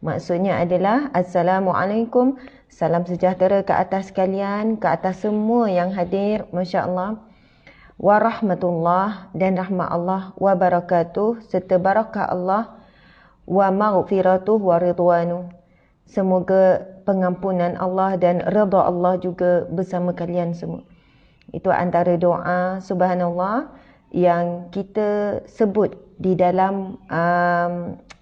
Maksudnya adalah Assalamualaikum, salam sejahtera ke atas kalian, ke atas semua yang hadir, Masya Allah. Warahmatullah, dan rahmat Allah, wabarakatuh, serta barakah Allah, wa maghfiratuh wa ridwanu. Semoga pengampunan Allah dan redha Allah juga bersama kalian semua. Itu antara doa subhanallah yang kita sebut di dalam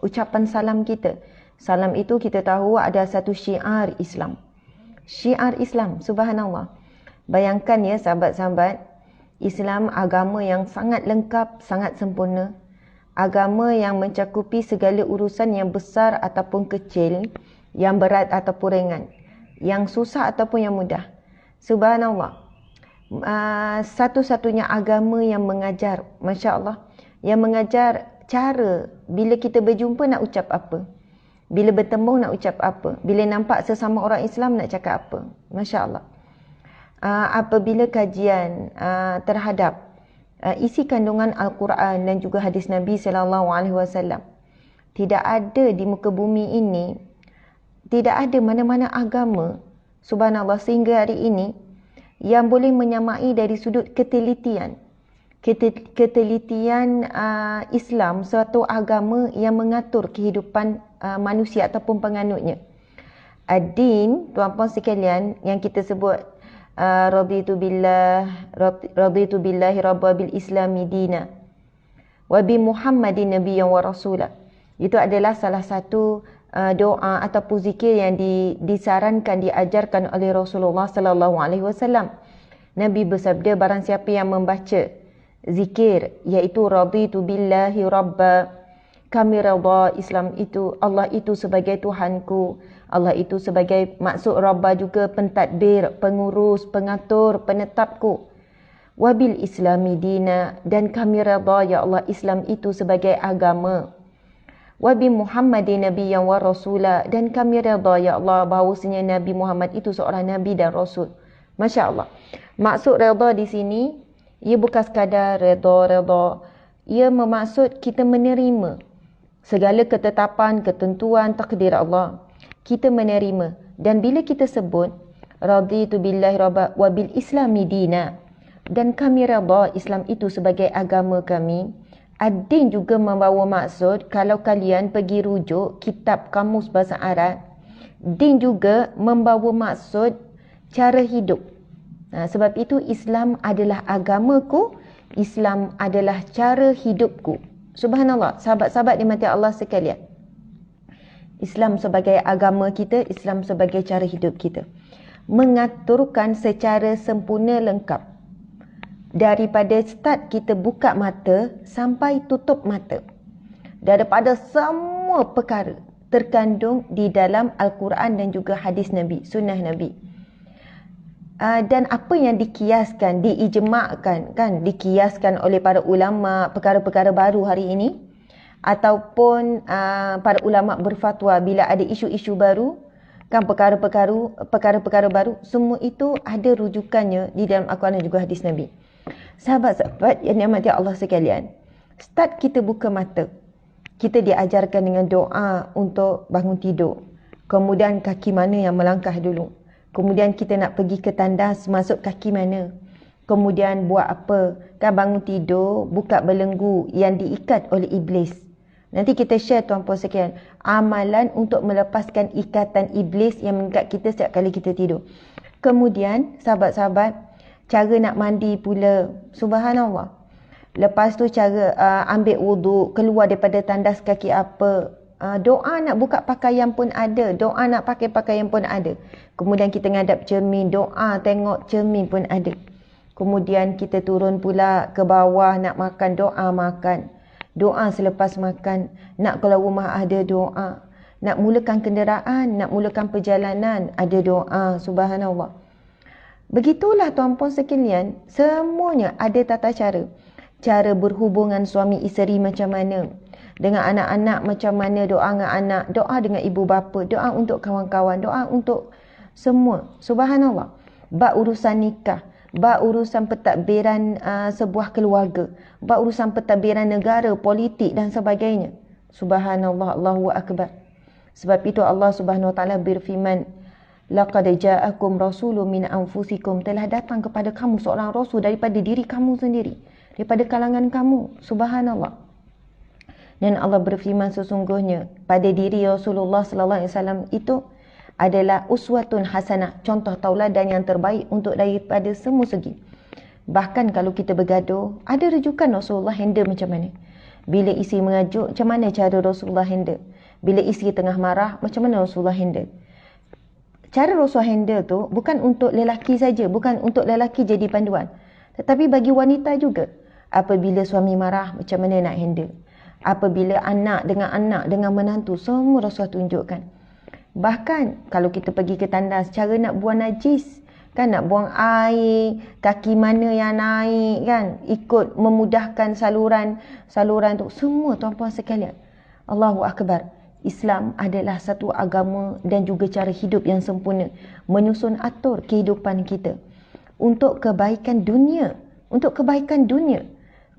ucapan salam kita. Salam itu kita tahu ada satu syiar Islam. Syiar Islam, subhanallah. Bayangkan ya sahabat-sahabat, Islam agama yang sangat lengkap, sangat sempurna. Agama yang mencakupi segala urusan yang besar ataupun kecil, yang berat ataupun ringan, yang susah ataupun yang mudah. Subhanallah. Satu-satunya agama yang mengajar, Masya Allah, yang mengajar cara bila kita berjumpa nak ucap apa, bila bertemu nak ucap apa, bila nampak sesama orang Islam nak cakap apa. Masya Allah. Apabila kajian terhadap isi kandungan Al-Quran dan juga hadis Nabi SAW, tidak ada di muka bumi ini, tidak ada mana-mana agama, subhanallah, sehingga hari ini yang boleh menyamai dari sudut ketelitian. Ketelitian Islam, suatu agama yang mengatur kehidupan manusia ataupun penganutnya. Ad-din, tuan-puan sekalian, yang kita sebut raditu billahi rabba bil islami dina wa bi Muhammadin nabiyyan wa rasula. Itu adalah salah satu doa ataupun zikir yang disarankan, diajarkan oleh Rasulullah sallallahu alaihi wasallam. Nabi bersabda, barang siapa yang membaca zikir iaitu raditu billahi rabba, kami redha Islam itu, Allah itu sebagai Tuhanku, Allah itu sebagai, maksud rabba juga pentadbir, pengurus, pengatur, penetapku. Wabil islami dina, dan kami redha ya Allah Islam itu sebagai agama. Wabi Muhammadin nabiyyan wa rasula, dan kami redha ya Allah bahawasanya Nabi Muhammad itu seorang nabi dan rasul. Masya Allah. Maksud redha di sini, ia bukan sekadar redha. Ia bermaksud kita menerima segala ketetapan, ketentuan, takdir Allah. Kita menerima. Dan bila kita sebut raditu billahi rabba wa bil islami dina, dan kami redha Islam itu sebagai agama kami, Ad-din juga membawa maksud, kalau kalian pergi rujuk kitab kamus bahasa Arab, din juga membawa maksud cara hidup. Sebab itu Islam adalah agamaku, Islam adalah cara hidupku. Subhanallah, sahabat-sahabat dimati Allah sekalian. Islam sebagai agama kita, Islam sebagai cara hidup kita. Mengaturkan secara sempurna lengkap. Daripada start kita buka mata sampai tutup mata. Daripada semua perkara terkandung di dalam Al-Quran dan juga hadis Nabi, sunnah Nabi. Dan apa yang dikiaskan, diijma'kan, kan, dikiaskan oleh para ulama, perkara-perkara baru hari ini, ataupun para ulama berfatwa bila ada isu-isu baru, kan, perkara-perkara baru, semua itu ada rujukannya di dalam Al-Quran dan juga hadis Nabi. Sahabat-sahabat yang dirahmati Allah sekalian, start kita buka mata, kita diajarkan dengan doa untuk bangun tidur. Kemudian kaki mana yang melangkah dulu. Kemudian kita nak pergi ke tandas, masuk kaki mana. Kemudian buat apa? Kan bangun tidur, buka belenggu yang diikat oleh iblis. Nanti kita share tuan-puan sekalian, amalan untuk melepaskan ikatan iblis yang mengikat kita setiap kali kita tidur. Kemudian sahabat-sahabat, cara nak mandi pula, subhanallah. Lepas tu cara ambil wuduk, keluar daripada tandas kaki apa. Doa nak buka pakaian pun ada, doa nak pakai pakaian pun ada. Kemudian kita ngadap cermin, doa tengok cermin pun ada. Kemudian kita turun pula ke bawah nak makan, doa makan. Doa selepas makan, nak keluar rumah ada doa. Nak mulakan kenderaan, nak mulakan perjalanan, ada doa, subhanallah. Begitulah tuan-puan sekalian, semuanya ada tata cara. Cara berhubungan suami isteri macam mana, dengan anak-anak macam mana, doa dengan anak, doa dengan ibu bapa, doa untuk kawan-kawan, doa untuk semua. Subhanallah. Bab urusan nikah, bab urusan pentadbiran sebuah keluarga, bab urusan pentadbiran negara, politik dan sebagainya. Subhanallah, Allahu Akbar. Sebab itu Allah Subhanahu Wa Taala berfirman, laqad ja'akum rasulun min anfusikum, telah datang kepada kamu seorang rasul daripada diri kamu sendiri, daripada kalangan kamu. Subhanallah. Dan Allah berfirman, sesungguhnya pada diri Rasulullah sallallahu alaihi wasallam itu adalah uswatun hasanah, contoh tauladan yang terbaik untuk daripada semua segi. Bahkan kalau kita bergaduh, ada rujukan Rasulullah handle macam mana. Bila isteri mengajuk, macam mana cara Rasulullah handle. Bila isteri tengah marah, macam mana Rasulullah handle. Cara Rasulullah handle tu bukan untuk lelaki saja, bukan untuk lelaki jadi panduan, tetapi bagi wanita juga. Apabila suami marah, macam mana nak handle. Apabila anak dengan menantu, semua Rasulullah tunjukkan. Bahkan kalau kita pergi ke tandas, cara nak buang najis, kan, nak buang air, kaki mana yang naik, kan, ikut memudahkan saluran tu, semua tuan-puan sekalian. Allahu Akbar. Islam adalah satu agama dan juga cara hidup yang sempurna, menyusun atur kehidupan kita untuk kebaikan dunia,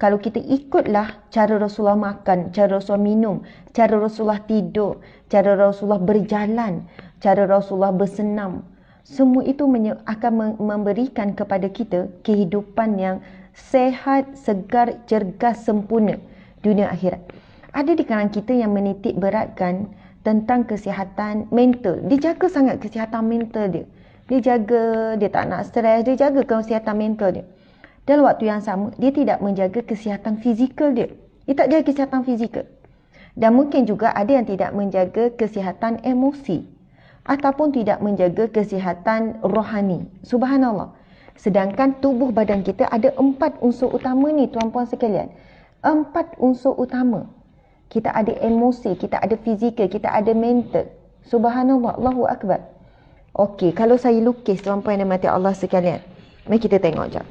Kalau kita ikutlah cara Rasulullah makan, cara Rasulullah minum, cara Rasulullah tidur, cara Rasulullah berjalan, cara Rasulullah bersenam, semua itu akan memberikan kepada kita kehidupan yang sehat, segar, cergas, sempurna dunia akhirat. Ada di kalangan kita yang menitik beratkan tentang kesihatan mental. Dia jaga sangat kesihatan mental dia. Dia jaga, dia tak nak stres, dia jaga kesihatan mental dia. Dalam waktu yang sama, dia tidak menjaga kesihatan fizikal dia. Dia tak jaga kesihatan fizikal. Dan mungkin juga ada yang tidak menjaga kesihatan emosi. Ataupun tidak menjaga kesihatan rohani. Subhanallah. Sedangkan tubuh badan kita ada 4 unsur utama ni, tuan-puan sekalian. 4 unsur utama. Kita ada emosi, kita ada fizikal, kita ada mental. Subhanallah, Allahu Akbar. Okey, kalau saya lukis, tuan-puan dan mati Allah sekalian. Mari kita tengok jap.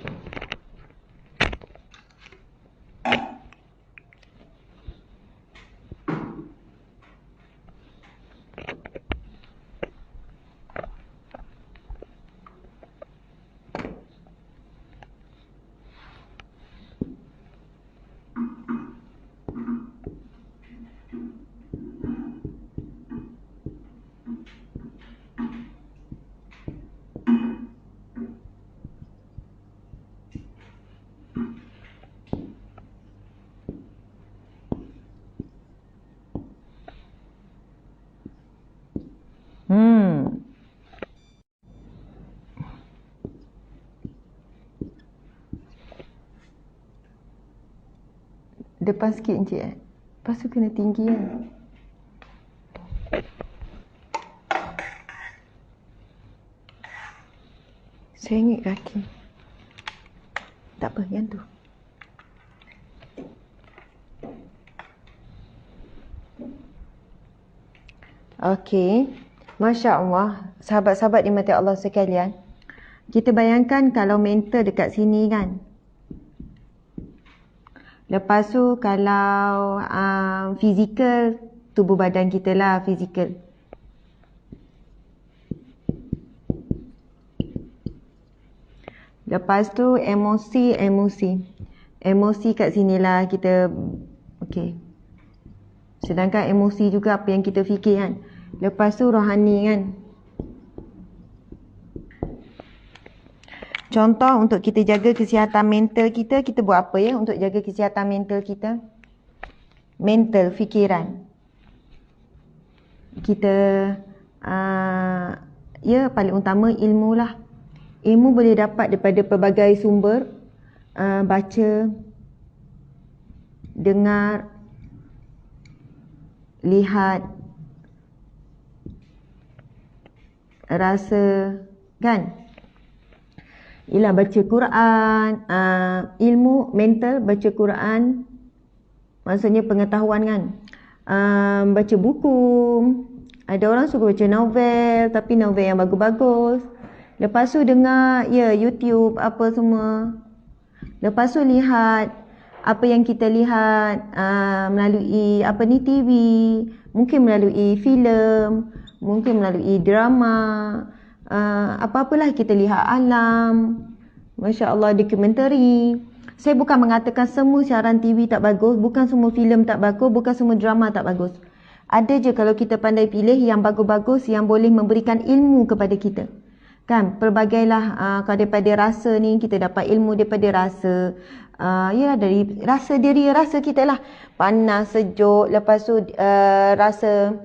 Depan sikit Encik Lepas tu kena tinggi kan. Sengit kaki. Tak apa, yang tu. Okey. Masya Allah. Sahabat-sahabat dimati Allah sekalian. Kita bayangkan kalau mental dekat sini kan. Lepas tu kalau fizikal, tubuh badan kita lah fizikal. Lepas tu emosi. Emosi kat sinilah kita, okey. Sedangkan emosi juga apa yang kita fikir kan. Lepas tu rohani kan. Contoh untuk kita jaga kesihatan mental kita, kita buat apa ya untuk jaga kesihatan mental kita? Mental, fikiran. Kita, ya paling utama ilmu lah. Ilmu boleh dapat daripada pelbagai sumber. Baca, dengar, lihat, rasa, kan? Ialah baca Quran, ilmu mental, baca Quran, maksudnya pengetahuan kan. Baca buku, ada orang suka baca novel, tapi novel yang bagus-bagus. Lepas tu dengar, ya, YouTube, apa semua. Lepas tu lihat, apa yang kita lihat melalui, TV, mungkin melalui filem, mungkin melalui drama, apa-apalah kita lihat alam, Masya Allah, dokumentari. Saya bukan mengatakan semua siaran TV tak bagus, bukan semua filem tak bagus, bukan semua drama tak bagus. Ada je kalau kita pandai pilih yang bagus-bagus yang boleh memberikan ilmu kepada kita. Kan, pelbagailah kalau daripada rasa ni kita dapat ilmu daripada rasa. Ya, dari rasa diri, rasa kita lah. Panas, sejuk, lepas tu rasa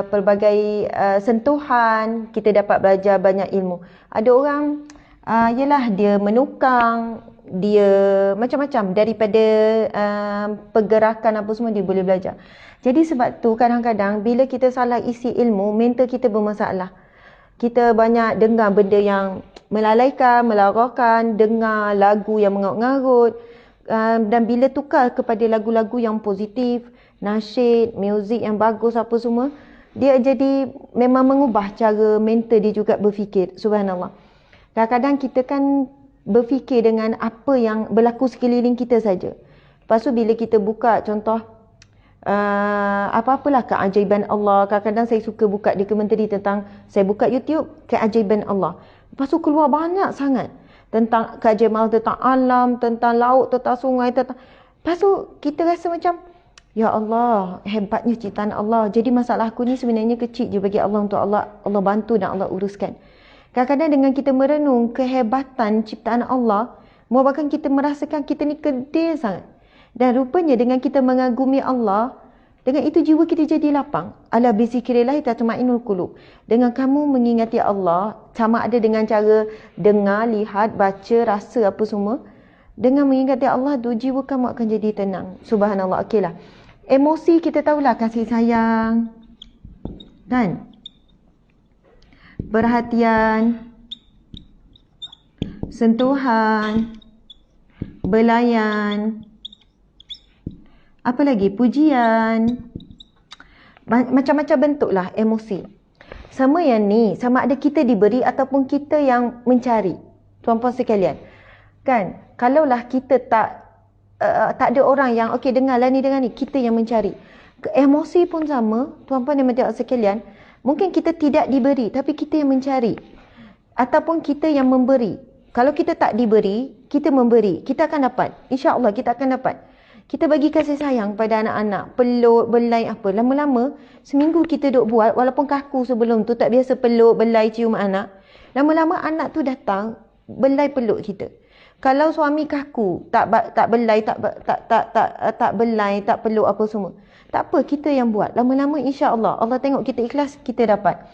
pelbagai sentuhan, kita dapat belajar banyak ilmu. Ada orang yalah dia menukang, dia macam-macam daripada pergerakan apa semua dia boleh belajar. Jadi sebab tu kadang-kadang bila kita salah isi ilmu, mental kita bermasalah. Kita banyak dengar benda yang melalaikan, melarahkan, dengar lagu yang mengarut-ngarut, dan bila tukar kepada lagu-lagu yang positif, nasyid, muzik yang bagus apa semua, dia jadi memang mengubah cara mental dia juga berfikir. Subhanallah. Kadang-kadang kita kan berfikir dengan apa yang berlaku sekeliling kita saja. Lepas tu bila kita buka contoh apa-apalah keajaiban Allah. Kadang-kadang saya suka buka dokumentari tentang, saya buka YouTube keajaiban Allah. Lepas tu keluar banyak sangat tentang keajaiban, tentang alam, tentang laut, tentang sungai, tentang. Lepas tu kita rasa macam, ya Allah, hebatnya ciptaan Allah. Jadi masalah aku ni sebenarnya kecil je bagi Allah untuk Allah bantu dan Allah uruskan. Kadang-kadang dengan kita merenung kehebatan ciptaan Allah, menyebabkan kita merasakan kita ni kerdil sangat. Dan rupanya dengan kita mengagumi Allah, dengan itu jiwa kita jadi lapang. Ala bizikrillah tatma'innul qulub. Dengan kamu mengingati Allah, sama ada dengan cara dengar, lihat, baca, rasa apa semua. Dengan mengingati Allah tu, jiwa kamu akan jadi tenang. Subhanallah. Okeylah. Emosi kita tahulah, kasih sayang. Kan? Perhatian. Sentuhan. Belayan. Apa lagi? Pujian. Macam-macam bentuk lah emosi. Sama yang ni, sama ada kita diberi ataupun kita yang mencari. Tuan-puan sekalian. Kan? Kalaulah kita tak ada orang yang, okey dengarlah ni, dengar ni. Kita yang mencari. Emosi pun sama, tuan-puan dan puan-puan sekalian. Mungkin kita tidak diberi, tapi kita yang mencari. Ataupun kita yang memberi. Kalau kita tak diberi, kita memberi. Kita akan dapat. InsyaAllah kita akan dapat. Kita bagi kasih sayang pada anak-anak, peluk, belai apa. Lama-lama, seminggu kita duk buat, walaupun kaku sebelum tu, tak biasa peluk, belai, cium anak. Lama-lama anak tu datang, belai peluk kita. Kalau suami kaku, tak belai, tak belai, tak peluk apa semua. Tak apa, kita yang buat. Lama-lama insya-Allah, Allah tengok kita ikhlas, kita dapat.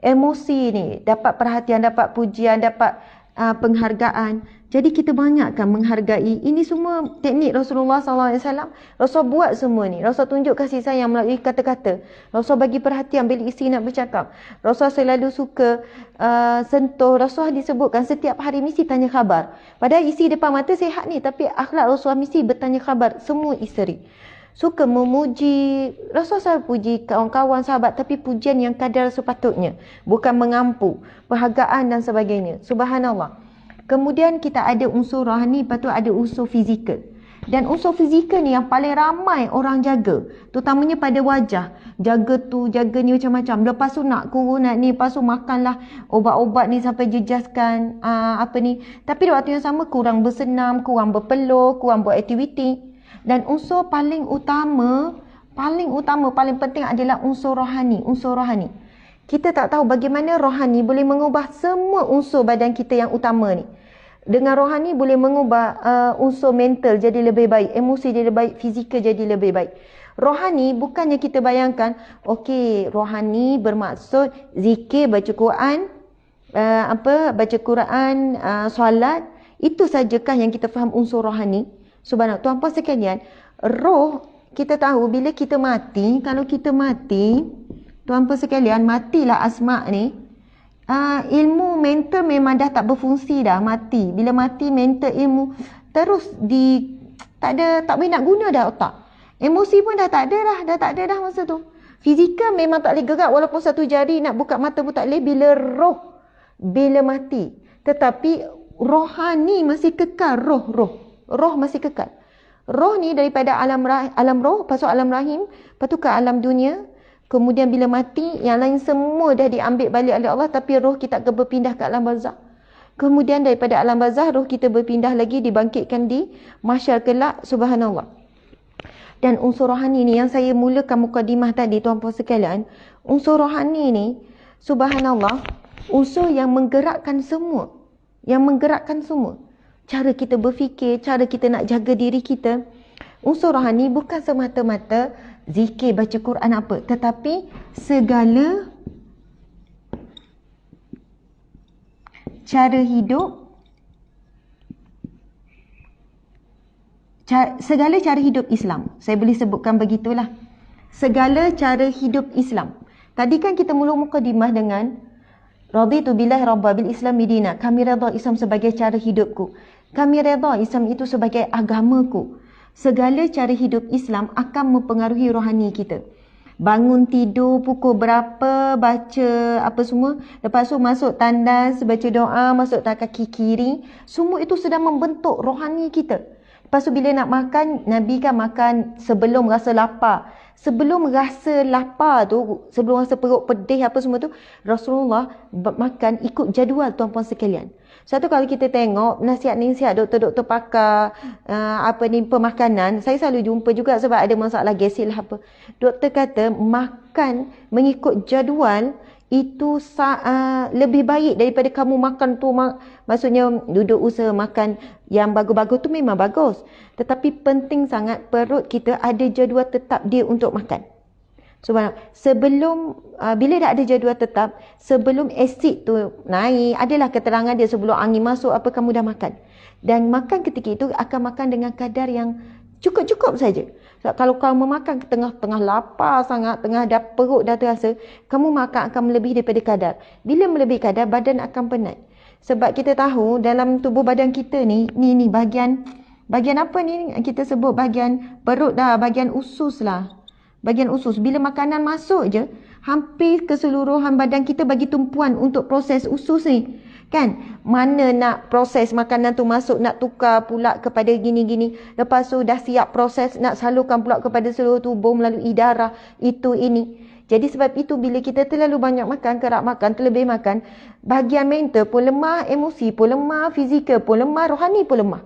Emosi ni, dapat perhatian, dapat pujian, dapat penghargaan. Jadi kita banyakkan menghargai. Ini semua teknik Rasulullah SAW. Rasul buat semua ni. Rasul tunjuk kasih sayang melalui kata-kata. Rasul bagi perhatian bila isteri nak bercakap. Rasul selalu suka sentuh. Rasul disebutkan setiap hari mesti tanya khabar. Padahal isteri depan mata sihat ni. Tapi akhlak Rasul mesti bertanya khabar semua isteri. Suka memuji. Rasul selalu puji kawan-kawan, sahabat. Tapi pujian yang kadar sepatutnya. Bukan mengampu. Perhargaan dan sebagainya. Subhanallah. Kemudian kita ada unsur rohani, lepas tu ada unsur fizikal. Dan unsur fizikal ni yang paling ramai orang jaga. Terutamanya pada wajah. Jaga tu, jaga ni macam-macam. Lepas tu nak kurus, nak ni. Lepas tu makanlah obat-obat ni sampai jejaskan apa ni. Tapi di waktu yang sama kurang bersenam, kurang berpeluh, kurang buat aktiviti. Dan unsur paling utama, paling penting adalah unsur rohani. Unsur rohani. Kita tak tahu bagaimana rohani boleh mengubah semua unsur badan kita yang utama ni. Dengan rohani boleh mengubah unsur mental jadi lebih baik, emosi jadi lebih baik, fizikal jadi lebih baik. Rohani bukannya kita bayangkan, okey, rohani bermaksud zikir, baca Quran, baca Quran, solat, itu sajakah yang kita faham unsur rohani? Subhanallah, tuan-puan sekalian, roh kita tahu bila kita mati, kalau kita mati, tuan-puan sekalian, matilah asma ni. Ilmu mental memang dah tak berfungsi dah, mati. Bila mati mental, ilmu terus tak boleh nak guna dah otak. Emosi pun dah tak ada dah masa tu. Fizikal memang tak boleh gerak, walaupun satu jari nak buka mata pun tak boleh bila mati. Tetapi rohani masih kekal, roh masih kekal. Roh ni daripada alam roh, pasal alam rahim, lepas tu ke alam dunia. Kemudian bila mati, yang lain semua dah diambil balik oleh Allah, tapi roh kita akan berpindah ke alam barzah. Kemudian daripada alam barzah, roh kita berpindah lagi, dibangkitkan di mahsyar kelak. Subhanallah. Dan unsur rohani ni yang saya mulakan mukadimah tadi, tuan-puan sekalian, unsur rohani ni, subhanallah, unsur yang menggerakkan semua. Yang menggerakkan semua. Cara kita berfikir, cara kita nak jaga diri kita. Unsur rohani bukan semata-mata zikir, baca Quran apa, tetapi segala cara hidup, segala cara hidup Islam. Saya boleh sebutkan begitulah. Segala cara hidup Islam. Tadi kan kita mula mukadimah dengan raditu billahi rabba bil Islam dina. Kami redha Islam sebagai cara hidupku. Kami redha Islam itu sebagai agamaku. Segala cara hidup Islam akan mempengaruhi rohani kita. Bangun tidur pukul berapa, baca apa semua, lepas tu masuk tandas, baca doa, masuk kaki kiri, semua itu sedang membentuk rohani kita. Lepas tu bila nak makan, Nabi kan makan sebelum rasa lapar. Sebelum rasa lapar tu, sebelum rasa perut pedih apa semua tu, Rasulullah makan ikut jadual, tuan-puan sekalian. Satu kalau kita tengok nasihat-nasihat doktor-doktor pakar pemakanan, saya selalu jumpa juga sebab ada masalah gasil apa. Doktor kata makan mengikut jadual itu lebih baik daripada kamu makan tu, maksudnya duduk usaha makan yang bagus-bagus tu memang bagus. Tetapi penting sangat perut kita ada jadual tetap dia untuk makan. Sebelum, bila dah ada jadual tetap, sebelum asid tu naik, adalah keterangan dia sebelum angin masuk apa kamu dah makan. Dan makan ketika itu akan makan dengan kadar yang cukup-cukup saja. Kalau kamu makan ke tengah-tengah lapar sangat, tengah perut dah terasa, kamu makan akan melebihi daripada kadar. Bila melebihi kadar, badan akan penat. Sebab kita tahu dalam tubuh badan kita ni bahagian apa ni kita sebut bahagian perut dah, bahagian usus lah. Bahagian usus. Bila makanan masuk je, hampir keseluruhan badan kita bagi tumpuan untuk proses usus ni. Kan? Mana nak proses makanan tu masuk, nak tukar pula kepada gini-gini. Lepas tu dah siap proses, nak salurkan pula kepada seluruh tubuh melalui darah, itu ini. Jadi sebab itu bila kita terlalu banyak makan, kerap makan, terlebih makan, bahagian mental pun lemah, emosi pun lemah, fizikal pun lemah, rohani pun lemah.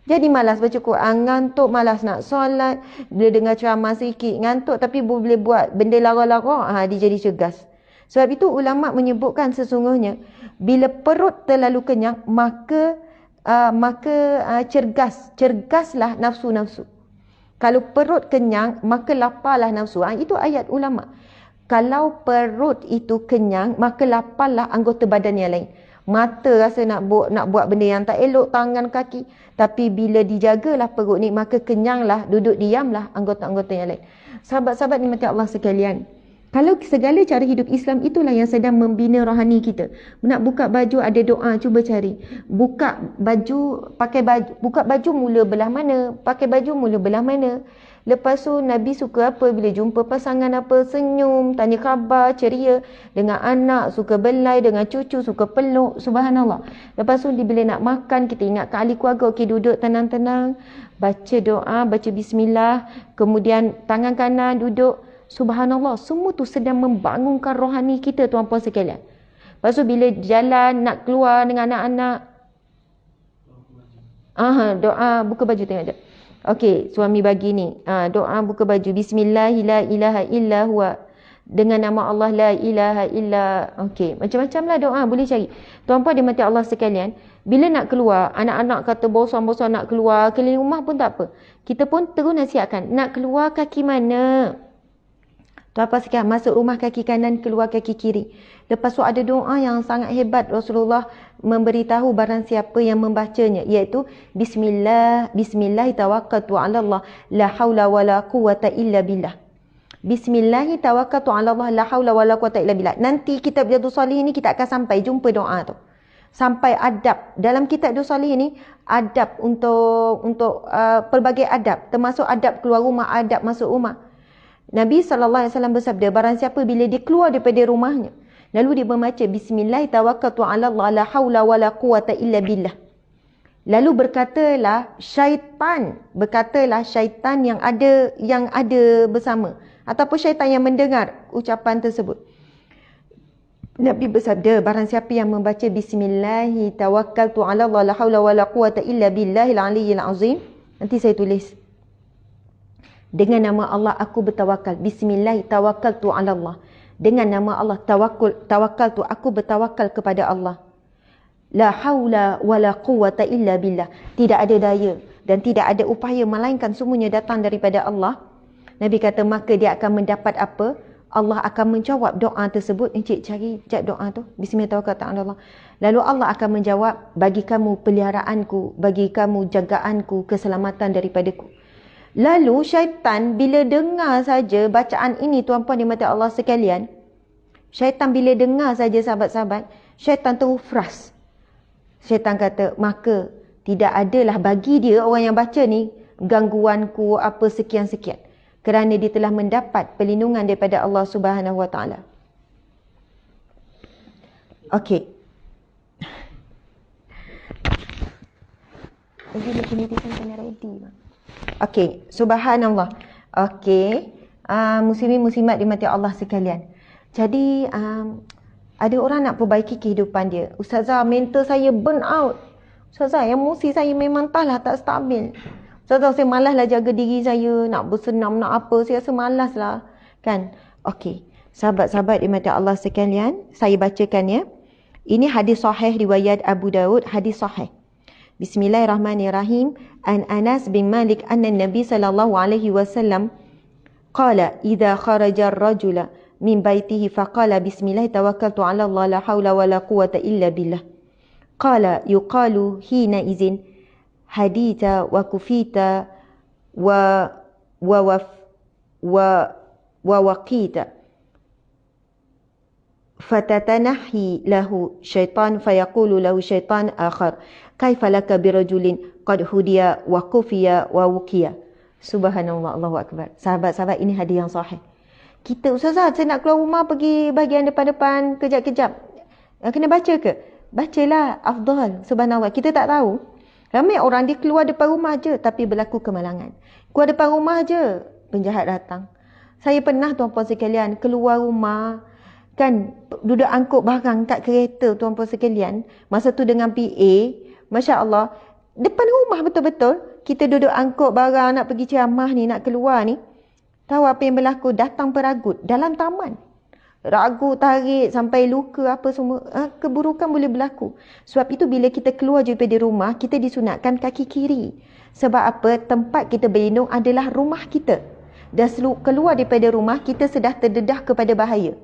Jadi malas baca Quran, ngantuk, malas nak solat, bila dengar ceramah sikit, ngantuk, tapi boleh buat benda lara-lara, dia jadi cergas. Sebab itu ulama menyebutkan sesungguhnya bila perut terlalu kenyang maka cergaslah nafsu-nafsu. Kalau perut kenyang maka laparlah nafsu. Itu ayat ulama. Kalau perut itu kenyang maka laparlah anggota badan yang lain. Mata rasa nak buat benda yang tak elok, tangan, kaki, tapi bila dijagalah perut ni maka kenyanglah, duduk diamlah anggota-anggota yang lain. Sahabat-sahabat nikmati Allah sekalian, kalau segala cara hidup Islam itulah yang sedang membina rohani kita. Nak buka baju ada doa, cuba cari. Buka baju mula belah mana? Pakai baju mula belah mana? Lepas tu Nabi suka apa bila jumpa pasangan apa? Senyum, tanya khabar, ceria. Dengan anak suka belai, dengan cucu suka peluk. Subhanallah. Lepas tu bila nak makan kita ingatkan ahli keluarga. Okey, duduk tenang-tenang. Baca doa, baca bismillah. Kemudian tangan kanan duduk. Subhanallah, semua tu sedang membangunkan rohani kita, tuan-puan sekalian. Lepas tu bila jalan nak keluar dengan anak-anak, doa buka baju, tengok jap. Okey, suami bagi ni, doa buka baju, bismillahirrahmanirrahim, dengan nama Allah la ilaha illa. Okey, macam-macam lah doa boleh cari. Tuan-puan dimati Allah sekalian, bila nak keluar, anak-anak kata bosan-bosan nak keluar, keliling rumah pun tak apa. Kita pun terus nasihatkan, nak keluar kaki mana? Tuan-puan sekalian, masuk rumah kaki kanan, keluar kaki kiri. Lepas tu ada doa yang sangat hebat. Rasulullah memberitahu barang siapa yang membacanya, iaitu Bismillah tawakkaltu ala Allah, la haula wala quwata illa billah. Bismillah tawakkaltu ala Allah, la haula wala quwata illa billah. Nanti kitab Riyadhus Shalihin ni kita akan sampai jumpa doa tu. Sampai adab. Dalam kitab Riyadhus Shalihin ni adab untuk pelbagai adab, termasuk adab keluar rumah, adab masuk rumah. Nabi SAW bersabda, barang siapa bila dia keluar daripada rumahnya, lalu dia membaca Bismillah tawakkaltu ala Allah, la haula wala quwata illa billah. Lalu berkatalah syaitan yang ada bersama, ataupun syaitan yang mendengar ucapan tersebut. Nabi bersabda, barang siapa yang membaca Bismillah tawakkaltu ala Allah, la haula wala quwata illa billahil aliyyil azim. Nanti saya tulis. Dengan nama Allah aku bertawakal. Bismillah tawakkaltu 'ala Allah. Dengan nama Allah tawakkaltu aku bertawakal kepada Allah. La haula wala quwwata illa billah. Tidak ada daya dan tidak ada upaya melainkan semuanya datang daripada Allah. Nabi kata maka dia akan mendapat apa? Allah akan menjawab doa tersebut. Encik cari jap doa tu. Bismillah tawakkaltu 'ala Allah. Lalu Allah akan menjawab, bagi kamu peliharaanku, bagi kamu jagaanku, keselamatan daripadaku. Lalu syaitan bila dengar saja bacaan ini, tuan-puan dimati Allah sekalian, syaitan bila dengar saja sahabat-sahabat, syaitan terus frust. Syaitan kata, maka tidak adalah bagi dia orang yang baca ni gangguanku apa sekian-sekian. Kerana dia telah mendapat perlindungan daripada Allah Subhanahu Wa Taala. Okey. Okey, subhanallah. Okey, muslimin muslimat dimati Allah sekalian. Jadi ada orang nak perbaiki kehidupan dia. Ustazah, mental saya burn out. Ustazah, emosi saya memang tak stabil. Ustazah, saya malaslah jaga diri saya, nak bersenam, nak apa, saya rasa malaslah. Kan? Okey, sahabat-sahabat dimati Allah sekalian, saya bacakan ya. Ini hadis sahih riwayat Abu Daud, hadis sahih. Bismillahirrahmanirrahim. An Anas bin Malik anna Nabi sallallahu alaihi wasallam qala idza kharaja ar-rajula min baitihi faqala bismillah tawakkaltu 'ala Allah la haula wala quwwata illa billah. Qala yuqalu hina izin hadita wa kufita wa waqita fatatanahi lahu syaitan fayaqulu lahu syaitan akhar kaifa laka birajulin qad hudiya wa kufiya wa wukiya. Subhanallah, Allahu akbar. Sahabat-sahabat, ini hadis yang sahih. Kita, ustazah, saya nak keluar rumah pergi bahagian depan-depan kejap-kejap, kena baca ke? Bacalah, afdal. Subhanallah, kita tak tahu. Ramai orang dia keluar depan rumah je tapi berlaku kemalangan. Keluar depan rumah je, penjahat datang. Saya pernah tuan-puan sekalian keluar rumah, kan duduk angkut barang kat kereta tuan-puan sekalian, masa tu dengan PA, Masya Allah, depan rumah betul-betul, kita duduk angkut barang nak pergi ceramah ni, nak keluar ni, tahu apa yang berlaku? Datang peragut dalam taman, ragut, tarik sampai luka apa semua, keburukan boleh berlaku. Sebab itu bila kita keluar je daripada rumah, kita disunatkan kaki kiri. Sebab apa? Tempat kita berlindung adalah rumah kita. Dan keluar daripada rumah, kita sudah terdedah kepada bahaya.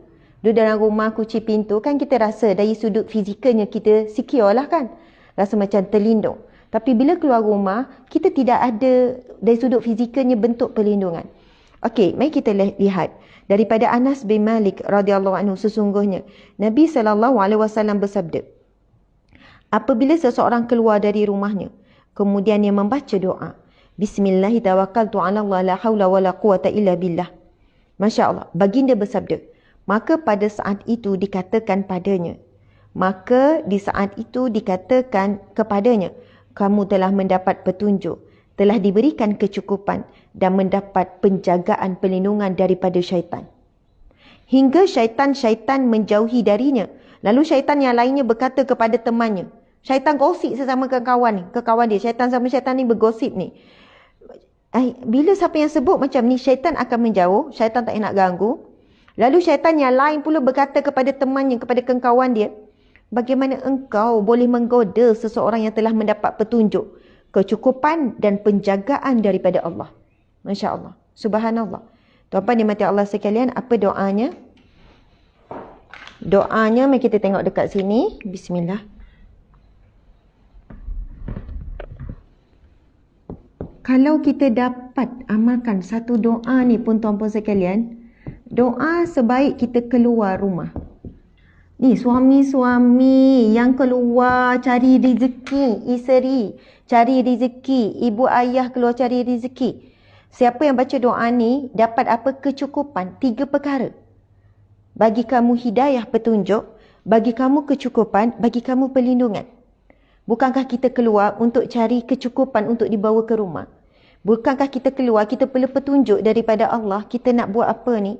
Duduk dalam rumah, kunci pintu, kan kita rasa dari sudut fizikalnya kita secure lah kan. Rasa macam terlindung. Tapi bila keluar rumah, kita tidak ada dari sudut fizikalnya bentuk perlindungan. Okey, mari kita lihat. Daripada Anas bin Malik radhiyallahu anhu, sesungguhnya Nabi SAW bersabda, apabila seseorang keluar dari rumahnya, kemudian dia membaca doa, Bismillah tawakkaltu 'ala Allah la haula wala quwwata illa billah. Masya Allah, baginda bersabda, maka pada saat itu dikatakan padanya, maka di saat itu dikatakan kepadanya, kamu telah mendapat petunjuk, telah diberikan kecukupan dan mendapat penjagaan perlindungan daripada syaitan. Hingga syaitan-syaitan menjauhi darinya. Lalu syaitan yang lainnya berkata kepada temannya, syaitan gosip sesama kawan ni, ke kawan dia, syaitan sama syaitan ni bergosip ni. Bila siapa yang sebut macam ni, syaitan akan menjauh, syaitan tak nak ganggu. Lalu syaitan yang lain pula berkata kepada temannya, kepada kawan dia, bagaimana engkau boleh menggoda seseorang yang telah mendapat petunjuk, kecukupan dan penjagaan daripada Allah. Masya Allah. Subhanallah. Tuan-tuan dimati Allah sekalian, apa doanya? Doanya, mari kita tengok dekat sini. Bismillah. Kalau kita dapat amalkan satu doa ni pun tuan-tuan sekalian, doa sebaik kita keluar rumah. Ni suami-suami yang keluar cari rezeki, isteri cari rezeki, ibu ayah keluar cari rezeki. Siapa yang baca doa ni dapat apa? Kecukupan. 3 perkara. Bagi kamu hidayah petunjuk, bagi kamu kecukupan, bagi kamu perlindungan. Bukankah kita keluar untuk cari kecukupan untuk dibawa ke rumah? Bukankah kita keluar, kita perlu petunjuk daripada Allah, kita nak buat apa ni?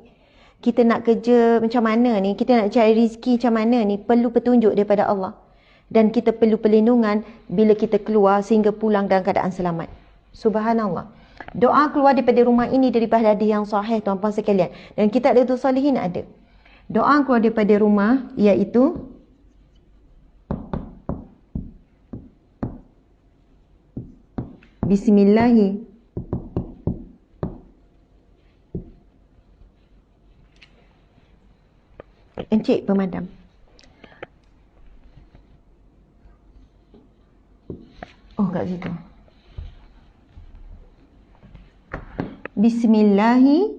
Kita nak kerja macam mana ni? Kita nak cari rezeki macam mana ni? Perlu petunjuk daripada Allah. Dan kita perlu perlindungan bila kita keluar sehingga pulang dalam keadaan selamat. Subhanallah. Doa keluar daripada rumah ini daripada hadis yang sahih tuan-tuan sekalian. Dan kitab Riyadhus Shalihin ada. Doa keluar daripada rumah iaitu Bismillahi Encik pemadam. Oh, kat situ. Bismillahi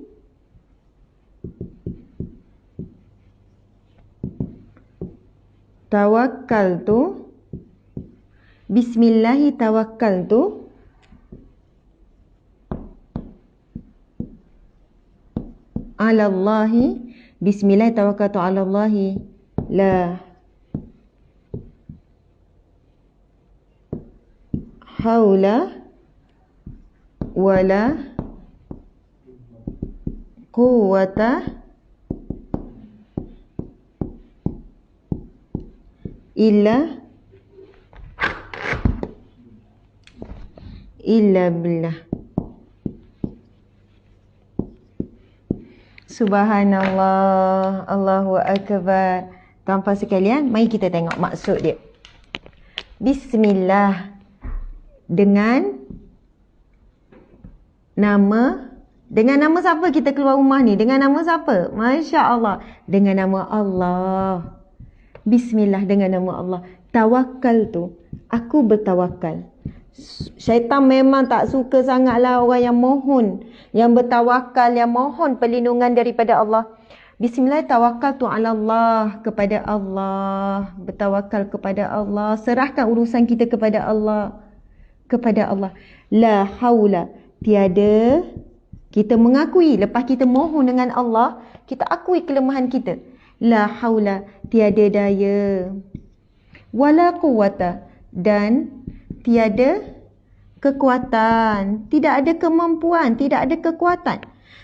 tawakkaltu. Bismillahi tawakkaltu ala Allahi. Bismillahi tawakkaltu ala Allahi la haula wala quwwata illa billah. Subhanallah, Allahu Akbar. Tuan-tuan sekalian, mari kita tengok maksud dia. Bismillah, dengan nama siapa kita keluar rumah ni? Dengan nama siapa? Masya Allah, dengan nama Allah. Bismillah, dengan nama Allah. Tawakal tu, aku bertawakal. Syaitan memang tak suka sangatlah orang yang mohon, yang bertawakal, yang mohon perlindungan daripada Allah. Bismillah, tawakkaltu ala Allah, kepada Allah. Bertawakal kepada Allah, serahkan urusan kita kepada Allah. Kepada Allah. La haula, tiada. Kita mengakui, lepas kita mohon dengan Allah, kita akui kelemahan kita. La haula, tiada daya. Wala quwwata, dan tiada kekuatan. Tidak ada kemampuan, tidak ada kekuatan.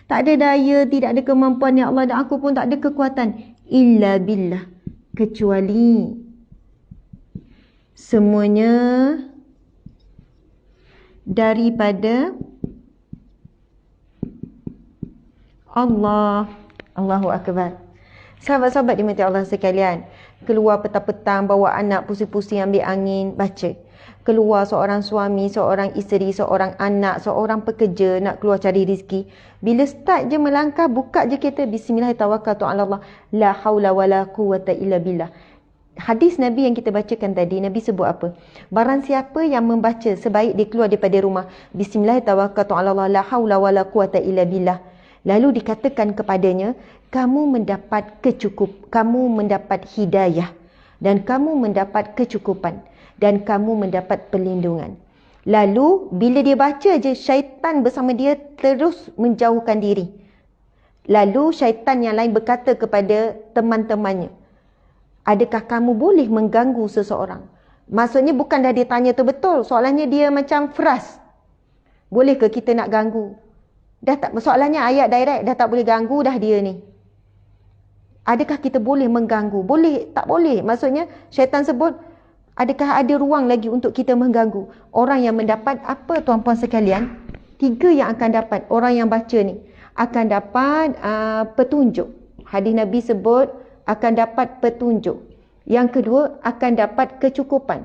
Tak ada daya, tidak ada kemampuan, ya Allah, dan aku pun tak ada kekuatan. Illa billah, kecuali semuanya daripada Allah. Allahu Akbar. Sahabat-sahabat dimati Allah sekalian, keluar petang-petang bawa anak pusing-pusing ambil angin, baca. Keluar seorang suami, seorang isteri, seorang anak, seorang pekerja nak keluar cari rezeki. Bila start je melangkah, buka je kereta, Bismillahirrahmanirrahim, la haula wala quwwata illa billah. Hadis Nabi yang kita bacakan tadi, Nabi sebut apa? Barang siapa yang membaca sebaik dia keluar daripada rumah, Bismillahirrahmanirrahim, la haula wala quwwata illa billah. Lalu dikatakan kepadanya, kamu mendapat kamu mendapat hidayah, dan kamu mendapat kecukupan, dan kamu mendapat perlindungan. Lalu bila dia baca je, syaitan bersama dia terus menjauhkan diri. Lalu syaitan yang lain berkata kepada teman-temannya, adakah kamu boleh mengganggu seseorang? Maksudnya bukan dah dia tanya tu betul, soalannya dia macam frust. Boleh ke kita nak ganggu? Dah tak, soalannya ayat direct, dah tak boleh ganggu dah dia ni. Adakah kita boleh mengganggu? Boleh, tak boleh. Maksudnya syaitan sebut, adakah ada ruang lagi untuk kita mengganggu? Orang yang mendapat apa tuan-puan sekalian? 3 yang akan dapat. Orang yang baca ni akan dapat petunjuk. Hadis Nabi sebut akan dapat petunjuk. Yang kedua, akan dapat kecukupan.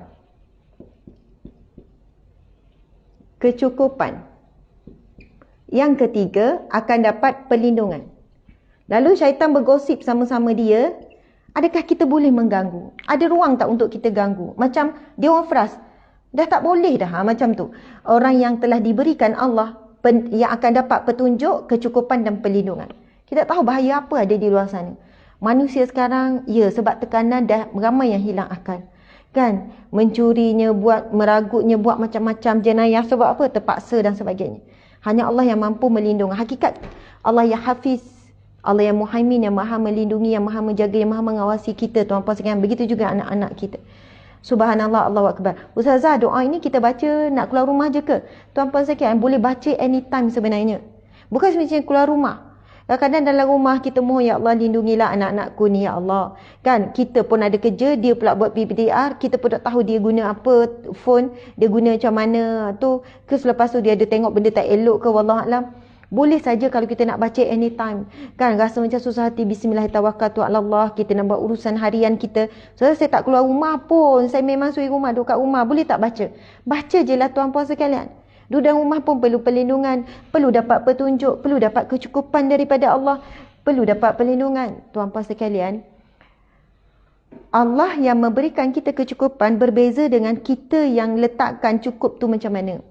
Yang ketiga, akan dapat perlindungan. Lalu syaitan bergosip sama-sama dia, adakah kita boleh mengganggu? Ada ruang tak untuk kita ganggu? Macam dia orang frust. Dah tak boleh dah, macam tu. Orang yang telah diberikan Allah, yang akan dapat petunjuk, kecukupan dan perlindungan. Kita tahu bahaya apa ada di luar sana. Manusia sekarang, ya, sebab tekanan dah ramai yang hilang akal. Kan? Mencurinya, meragutnya, buat macam-macam jenayah. Sebab apa? Terpaksa dan sebagainya. Hanya Allah yang mampu melindungi. Hakikat Allah yang Hafiz, Allah yang Muhaimin, yang maha melindungi, yang maha menjaga, yang maha mengawasi kita, tuan-puan sekalian. Begitu juga anak-anak kita. Subhanallah, Allahu Akbar. Ustazah, doa ini kita baca nak keluar rumah je ke? Tuan-puan sekalian, boleh baca anytime sebenarnya. Bukan semestinya keluar rumah. Kadang-kadang dalam rumah kita mohon, ya Allah lindungilah anak-anakku ni ya Allah. Kan kita pun ada kerja, dia pula buat PPDR, kita pun tak tahu dia guna apa phone, dia guna macam mana tu, ke selepas tu dia ada tengok benda tak elok ke, wallahualam. Boleh saja kalau kita nak baca anytime. Kan rasa macam susah hati, bismillahirrahmanirrahim, kita nak buat urusan harian kita. So saya tak keluar rumah pun, saya memang suri rumah, duduk kat rumah, boleh tak baca? Baca je lah tuan-puan sekalian. Duduk dalam rumah pun perlu perlindungan, perlu dapat petunjuk, perlu dapat kecukupan daripada Allah, perlu dapat perlindungan. Tuan-puan sekalian, Allah yang memberikan kita kecukupan berbeza dengan kita yang letakkan cukup tu macam mana.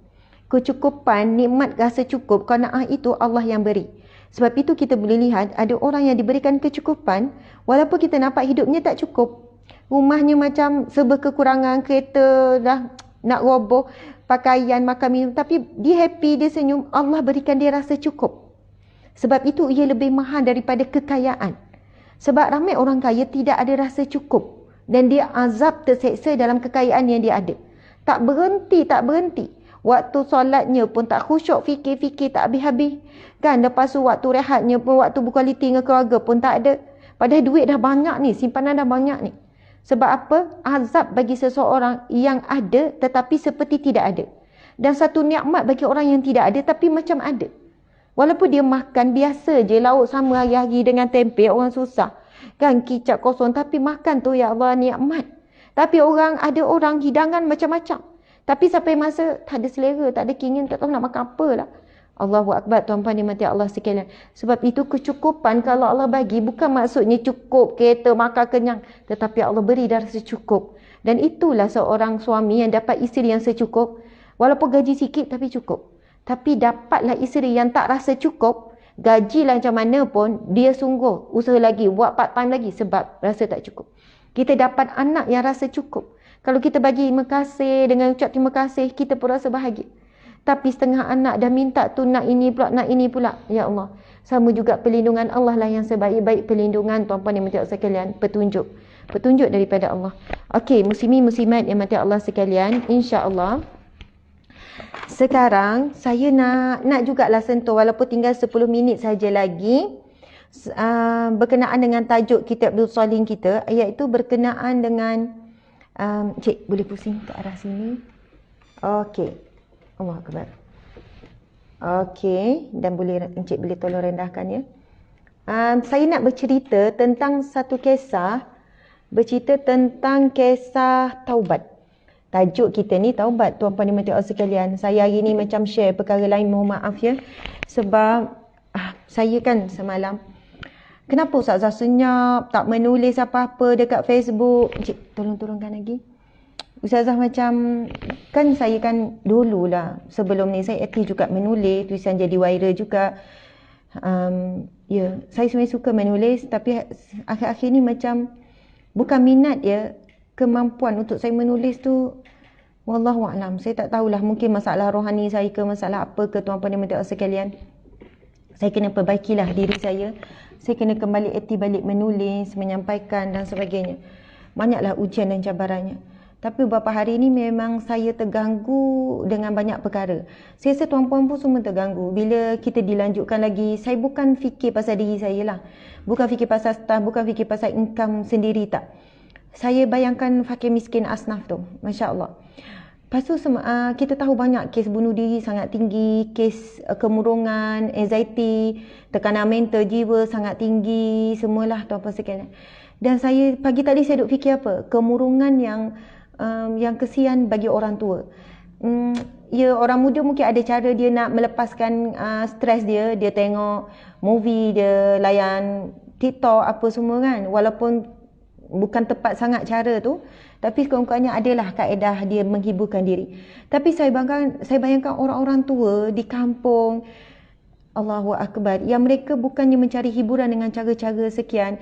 Kecukupan, nikmat rasa cukup, qanaah itu Allah yang beri. Sebab itu kita boleh lihat ada orang yang diberikan kecukupan, walaupun kita nampak hidupnya tak cukup. Rumahnya macam serba kekurangan, kereta dah nak roboh, pakaian, makan minum, tapi dia happy, dia senyum, Allah berikan dia rasa cukup. Sebab itu ia lebih mahal daripada kekayaan. Sebab ramai orang kaya tidak ada rasa cukup dan dia azab terseksa dalam kekayaan yang dia ada. Tak berhenti. Waktu solatnya pun tak khusyuk, fikir tak habis-habis. Kan lepas tu waktu rehatnya pun, waktu berkualiti dengan keluarga pun tak ada. Padahal duit dah banyak ni, simpanan dah banyak ni. Sebab apa? Azab bagi seseorang yang ada tetapi seperti tidak ada. Dan satu nikmat bagi orang yang tidak ada tapi macam ada. Walaupun dia makan biasa je, lauk sama hari-hari dengan tempe, orang susah. Kan kicap kosong, tapi makan tu ya Allah nikmat. Tapi ada orang hidangan macam-macam. Tapi sampai masa tak ada selera, tak ada keinginan, tak tahu nak makan apa lah. Allahu Akbar, tuan-tuan dimati Allah sekalian. Sebab itu kecukupan kalau Allah bagi bukan maksudnya cukup kereta makan kenyang, tetapi Allah beri dah rasa cukup. Dan itulah seorang suami yang dapat isteri yang secukup, walaupun gaji sikit tapi cukup. Tapi dapatlah isteri yang tak rasa cukup, gajilah macam mana pun dia sungguh usaha lagi, buat part time lagi sebab rasa tak cukup. Kita dapat anak yang rasa cukup. Kalau kita bagi terima kasih dengan ucap terima kasih, kita pun rasa bahagia. Tapi setengah anak dah minta tu nak ini pula. Ya Allah. Sama juga perlindungan Allah lah yang sebaik-baik perlindungan, tuan-puan yang mati Allah sekalian. Petunjuk daripada Allah. Okey, muslimin muslimat yang mati Allah sekalian, insya-Allah sekarang saya nak jugalah sentuh, walaupun tinggal 10 minit saja lagi, berkenaan dengan tajuk kitab Abdul Salim kita, iaitu berkenaan dengan Cik boleh pusing ke arah sini. Okey. Allah Akbar. Okey, dan Encik boleh tolong rendahkan ya. Saya nak bercerita tentang satu kisah, bercerita tentang kisah taubat. Tajuk kita ni taubat, tuan-puan dan puan-puan sekalian. Saya hari ni macam share perkara lain, mohon maaf ya. Sebab saya kan semalam, kenapa Ustazah senyap, tak menulis apa-apa dekat Facebook. Encik tolong turunkan lagi. Ustazah macam, kan saya kan dululah sebelum ni saya aktif juga menulis, tulisan jadi viral juga. Saya sebenarnya suka menulis, tapi akhir-akhir ni macam bukan minat ya, kemampuan untuk saya menulis tu wallahualam, saya tak tahulah, mungkin masalah rohani saya ke, masalah apa ke, tuan-puan dan puan-puan sekalian. Saya kena perbaikilah diri saya. Saya kena kembali aktif balik menulis, menyampaikan dan sebagainya. Banyaklah ujian dan cabarannya. Tapi beberapa hari ini memang saya terganggu dengan banyak perkara. Saya rasa tuan-puan pun semua terganggu. Bila kita dilanjutkan lagi, saya bukan fikir pasal diri saya lah. Bukan fikir pasal staff, bukan fikir pasal income sendiri, tak. Saya bayangkan fakir miskin asnaf tu. Masya Allah. Lepas tu kita tahu banyak kes bunuh diri sangat tinggi, kes kemurungan, anxiety, tekanan mental jiwa sangat tinggi, semualah tuan-puan sekalian. Dan saya pagi tadi saya duk fikir apa? Kemurungan yang kesian bagi orang tua. Ya, orang muda mungkin ada cara dia nak melepaskan stres dia tengok movie, dia layan TikTok apa semua kan, walaupun bukan tepat sangat cara tu, tapi sekurang-kurangnya adalah kaedah dia menghiburkan diri. Tapi saya bayangkan orang-orang tua di kampung, Allahu Akbar, yang mereka bukannya mencari hiburan dengan cara-cara sekian.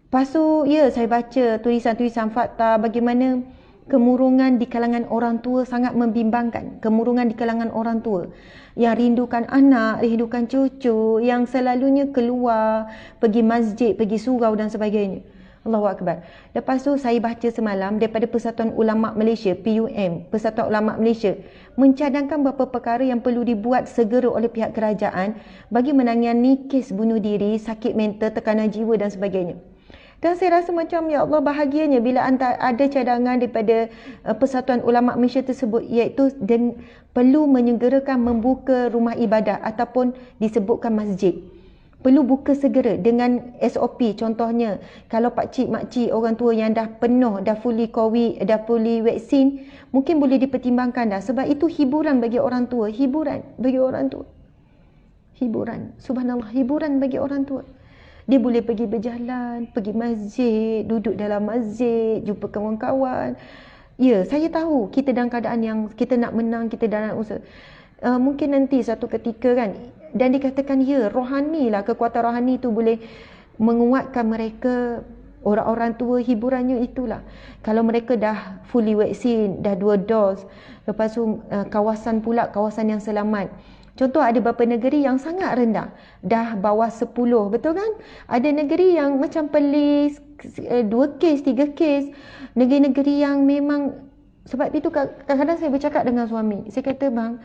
Lepas tu saya baca tulisan-tulisan fakta bagaimana kemurungan di kalangan orang tua sangat membimbangkan. Kemurungan di kalangan orang tua yang rindukan anak, rindukan cucu, yang selalunya keluar, pergi masjid, pergi surau dan sebagainya. Allahu Akbar. Lepas tu saya baca semalam daripada Persatuan Ulama Malaysia, PUM, Persatuan Ulama Malaysia, mencadangkan beberapa perkara yang perlu dibuat segera oleh pihak kerajaan bagi menangani kes bunuh diri, sakit mental, tekanan jiwa dan sebagainya. Dan saya rasa macam, ya Allah, bahagianya bila ada cadangan daripada Persatuan Ulama Malaysia tersebut, iaitu perlu menyegerakan membuka rumah ibadah ataupun disebutkan masjid. Perlu buka segera dengan SOP. Contohnya, kalau pakcik, makcik, orang tua yang dah penuh, dah fully COVID, dah fully vaksin, mungkin boleh dipertimbangkan dah. Sebab itu hiburan bagi orang tua. Hiburan bagi orang tua. Hiburan. Subhanallah, hiburan bagi orang tua. Dia boleh pergi berjalan, pergi masjid, duduk dalam masjid, jumpa kawan-kawan. Ya, saya tahu kita dalam keadaan yang kita nak menang, kita dalam usaha. Mungkin nanti satu ketika kan, dan dikatakan ya, rohani lah, kekuatan rohani tu boleh menguatkan mereka. Orang-orang tua, hiburannya itulah. Kalau mereka dah fully vaksin, dah 2 dos, lepas tu kawasan pula, kawasan yang selamat. Contoh, ada beberapa negeri yang sangat rendah, dah bawah 10, betul kan? Ada negeri yang macam Perlis, 2 kes, 3 kes. Negeri-negeri yang memang, sebab itu kadang-kadang saya bercakap dengan suami, saya kata, bang,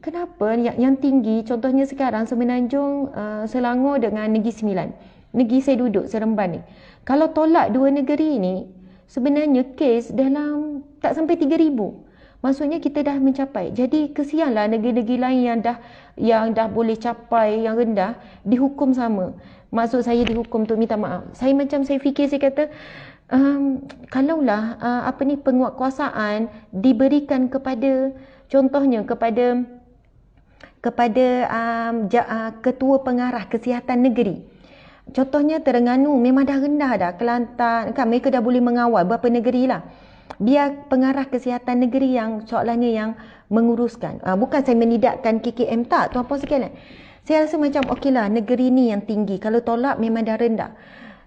kenapa yang tinggi, contohnya sekarang Semenanjung, Selangor dengan Negeri Sembilan, negeri saya duduk, Seremban ni. Kalau tolak 2 negeri ni, sebenarnya kes dalam tak sampai 3,000. Maksudnya kita dah mencapai. Jadi kesianlah negeri-negeri lain yang dah boleh capai yang rendah, dihukum sama. Maksud saya dihukum tu, minta maaf. Saya fikir, saya kata, kalaulah penguatkuasaan diberikan kepada, contohnya kepada ketua pengarah kesihatan negeri. Contohnya Terengganu memang dah rendah dah, Kelantan kan, mereka dah boleh mengawal beberapa negeri lah. Biar pengarah kesihatan negeri yang soalannya yang menguruskan. Bukan saya menidakkan KKM, tak, tuan-puan sekalian. Saya rasa macam okeylah, negeri ni yang tinggi, kalau tolak memang dah rendah.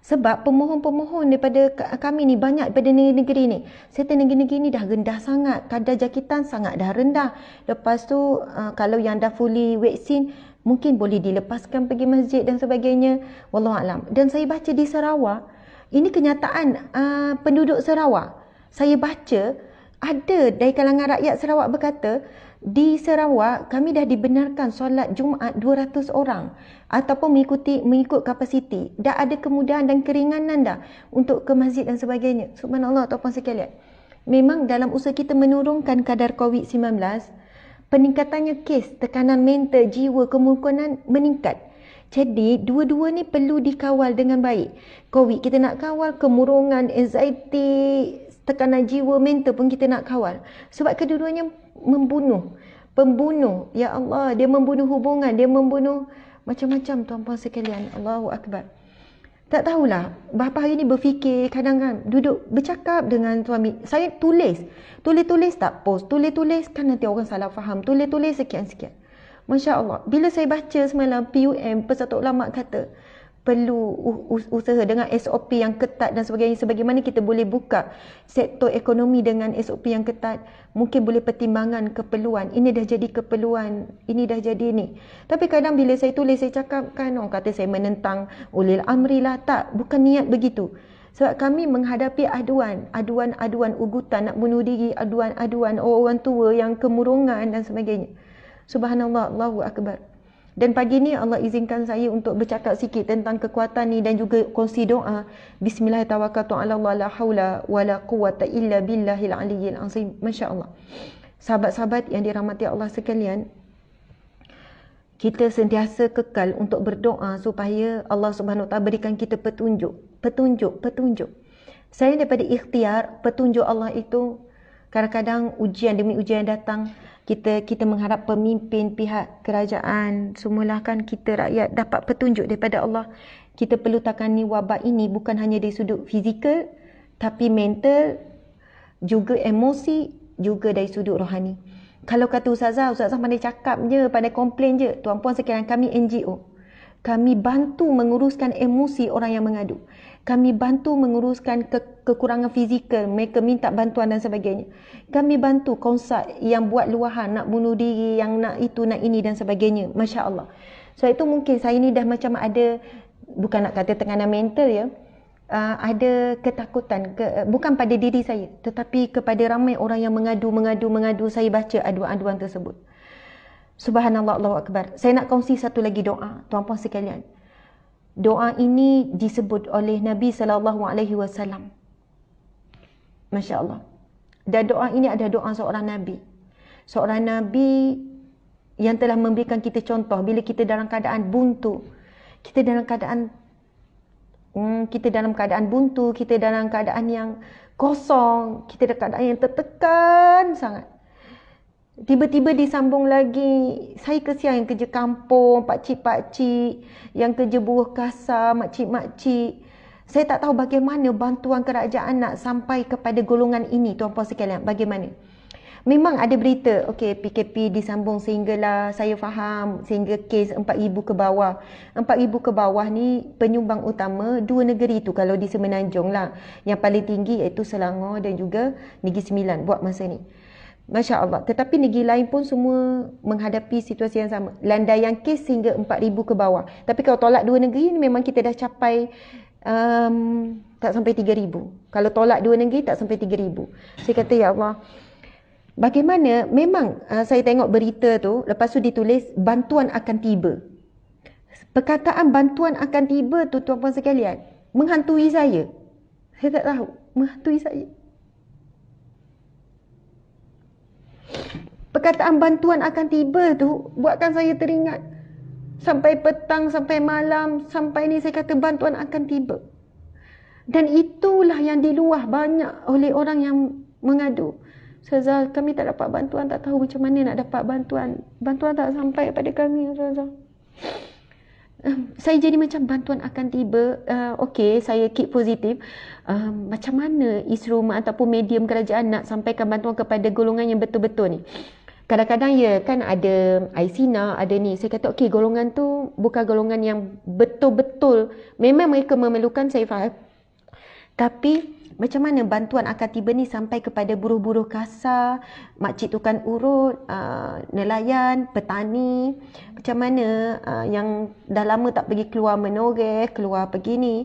Sebab pemohon-pemohon daripada kami ni banyak daripada negeri-negeri ni. Serta negeri-negeri ni dah rendah sangat, kadar jangkitan sangat dah rendah. Lepas tu kalau yang dah fully vaksin, mungkin boleh dilepaskan pergi masjid dan sebagainya. Wallahualam. Dan saya baca di Sarawak, ini kenyataan penduduk Sarawak. Saya baca ada dari kalangan rakyat Sarawak berkata, di Sarawak kami dah dibenarkan solat Jumaat 200 orang ataupun mengikut kapasiti. Dah ada kemudahan dan keringanan dah untuk ke masjid dan sebagainya. Subhanallah, tuan-puan sekalian. Memang dalam usaha kita menurunkan kadar COVID-19, peningkatannya kes, tekanan mental, jiwa, kemungkinan meningkat. Jadi dua-dua ni perlu dikawal dengan baik. COVID kita nak kawal, kemurungan, anxiety, tekanan jiwa, mental pun kita nak kawal. Sebab kedua-duanya pembunuh. Ya Allah, dia membunuh hubungan, dia membunuh macam-macam, tuan-puan sekalian. Allahu Akbar. Tak tahulah, bapa hari ni berfikir, kadang-kadang duduk bercakap dengan suami. Saya tulis tak post, tulis kan nanti orang salah faham, tulis sekian-sekian. Masya Allah, bila saya baca semalam PUM, Persatuan Ulama kata, perlu usaha dengan SOP yang ketat dan sebagainya. Sebagaimana kita boleh buka sektor ekonomi dengan SOP yang ketat, mungkin boleh pertimbangan keperluan. Ini dah jadi keperluan, ini dah jadi ni. Tapi kadang bila saya tulis, saya cakap kan, orang kata saya menentang ulil amri lah. Tak, bukan niat begitu. Sebab kami menghadapi aduan ugutan nak bunuh diri, aduan orang tua yang kemurungan dan sebagainya. Subhanallah, Allahu Akbar. Dan pagi ni Allah izinkan saya untuk bercakap sikit tentang kekuatan ni dan juga kongsi doa. Bismillahirrahmanirrahim. La haula wala quwwata illa billahil aliyyil azim. Masya-Allah. Sahabat-sahabat yang dirahmati Allah sekalian, kita sentiasa kekal untuk berdoa supaya Allah Subhanahu Wa Taala berikan kita petunjuk. Selain daripada ikhtiar, petunjuk Allah itu kadang-kadang ujian demi ujian datang. Kita mengharap pemimpin pihak kerajaan, semualah kan kita rakyat dapat petunjuk daripada Allah. Kita perlu tangani wabak ini bukan hanya dari sudut fizikal, tapi mental, juga emosi, juga dari sudut rohani. Kalau kata Ustazah pandai cakap je, pandai komplain je. Tuan-puan sekalian, kami NGO. Kami bantu menguruskan emosi orang yang mengadu. Kami bantu menguruskan kekurangan fizikal, mereka minta bantuan dan sebagainya. Kami bantu konsert yang buat luahan, nak bunuh diri, yang nak itu, nak ini dan sebagainya. Masya Allah. So itu mungkin saya ni dah macam ada, bukan nak kata tekanan mental ya, ada ketakutan, bukan pada diri saya, tetapi kepada ramai orang yang mengadu. Saya baca aduan-aduan tersebut. Subhanallah, Allahu Akbar. Saya nak kongsi satu lagi doa, tuan-puan sekalian. Doa ini disebut oleh Nabi SAW. Masya Allah. Dan doa ini adalah doa seorang Nabi. Seorang Nabi yang telah memberikan kita contoh bila kita dalam keadaan buntu. Kita dalam keadaan buntu, kita dalam keadaan yang kosong, kita dalam keadaan yang tertekan sangat. Tiba-tiba disambung lagi, saya kesian yang kerja kampung, pakcik-pakcik, yang kerja buruh kasar, makcik-makcik. Saya tak tahu bagaimana bantuan kerajaan nak sampai kepada golongan ini, tuan-puan sekalian, bagaimana. Memang ada berita, okey, PKP disambung sehinggalah saya faham, sehingga kes 4,000 ke bawah. 4,000 ke bawah ni penyumbang utama dua negeri tu kalau di Semenanjung lah. Yang paling tinggi iaitu Selangor dan juga Negeri Sembilan buat masa ni. Masya Allah. Tetapi negeri lain pun semua menghadapi situasi yang sama. Landaian kes sehingga 4,000 ke bawah. Tapi kalau tolak dua negeri ni memang kita dah capai tak sampai 3,000. Kalau tolak dua negeri tak sampai 3,000. Saya kata, ya Allah, bagaimana, memang saya tengok berita tu, lepas tu ditulis bantuan akan tiba. Perkataan bantuan akan tiba tu, tuan-puan sekalian, menghantui saya. Saya tak tahu, menghantui saya. Perkataan bantuan akan tiba tu buatkan saya teringat. Sampai petang, sampai malam, sampai ni saya kata bantuan akan tiba. Dan itulah yang diluah banyak oleh orang yang mengadu. Ustazah, kami tak dapat bantuan, tak tahu macam mana nak dapat bantuan. Bantuan tak sampai pada kami, Ustazah. Saya jadi macam bantuan akan tiba. Okey, saya keep positif. Macam mana Isrum ataupun medium kerajaan nak sampaikan bantuan kepada golongan yang betul-betul ni? Kadang-kadang ya kan ada Aisina, ada ni. Saya kata okey, golongan tu bukan golongan yang betul-betul. Memang mereka memerlukan, saya faham. Tapi macam mana bantuan akan tiba ni sampai kepada buruh-buruh kasar, makcik tukang urut, nelayan, petani. Macam mana yang dah lama tak pergi keluar menoreh, keluar pergi ni.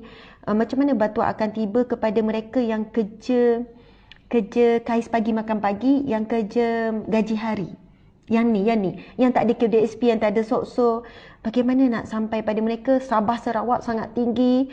Macam mana bantuan akan tiba kepada mereka yang kerja kais pagi makan pagi, yang kerja gaji hari. Yang tak ada KDSP, yang tak ada SOKSO. Bagaimana nak sampai pada mereka? Sabah Sarawak sangat tinggi.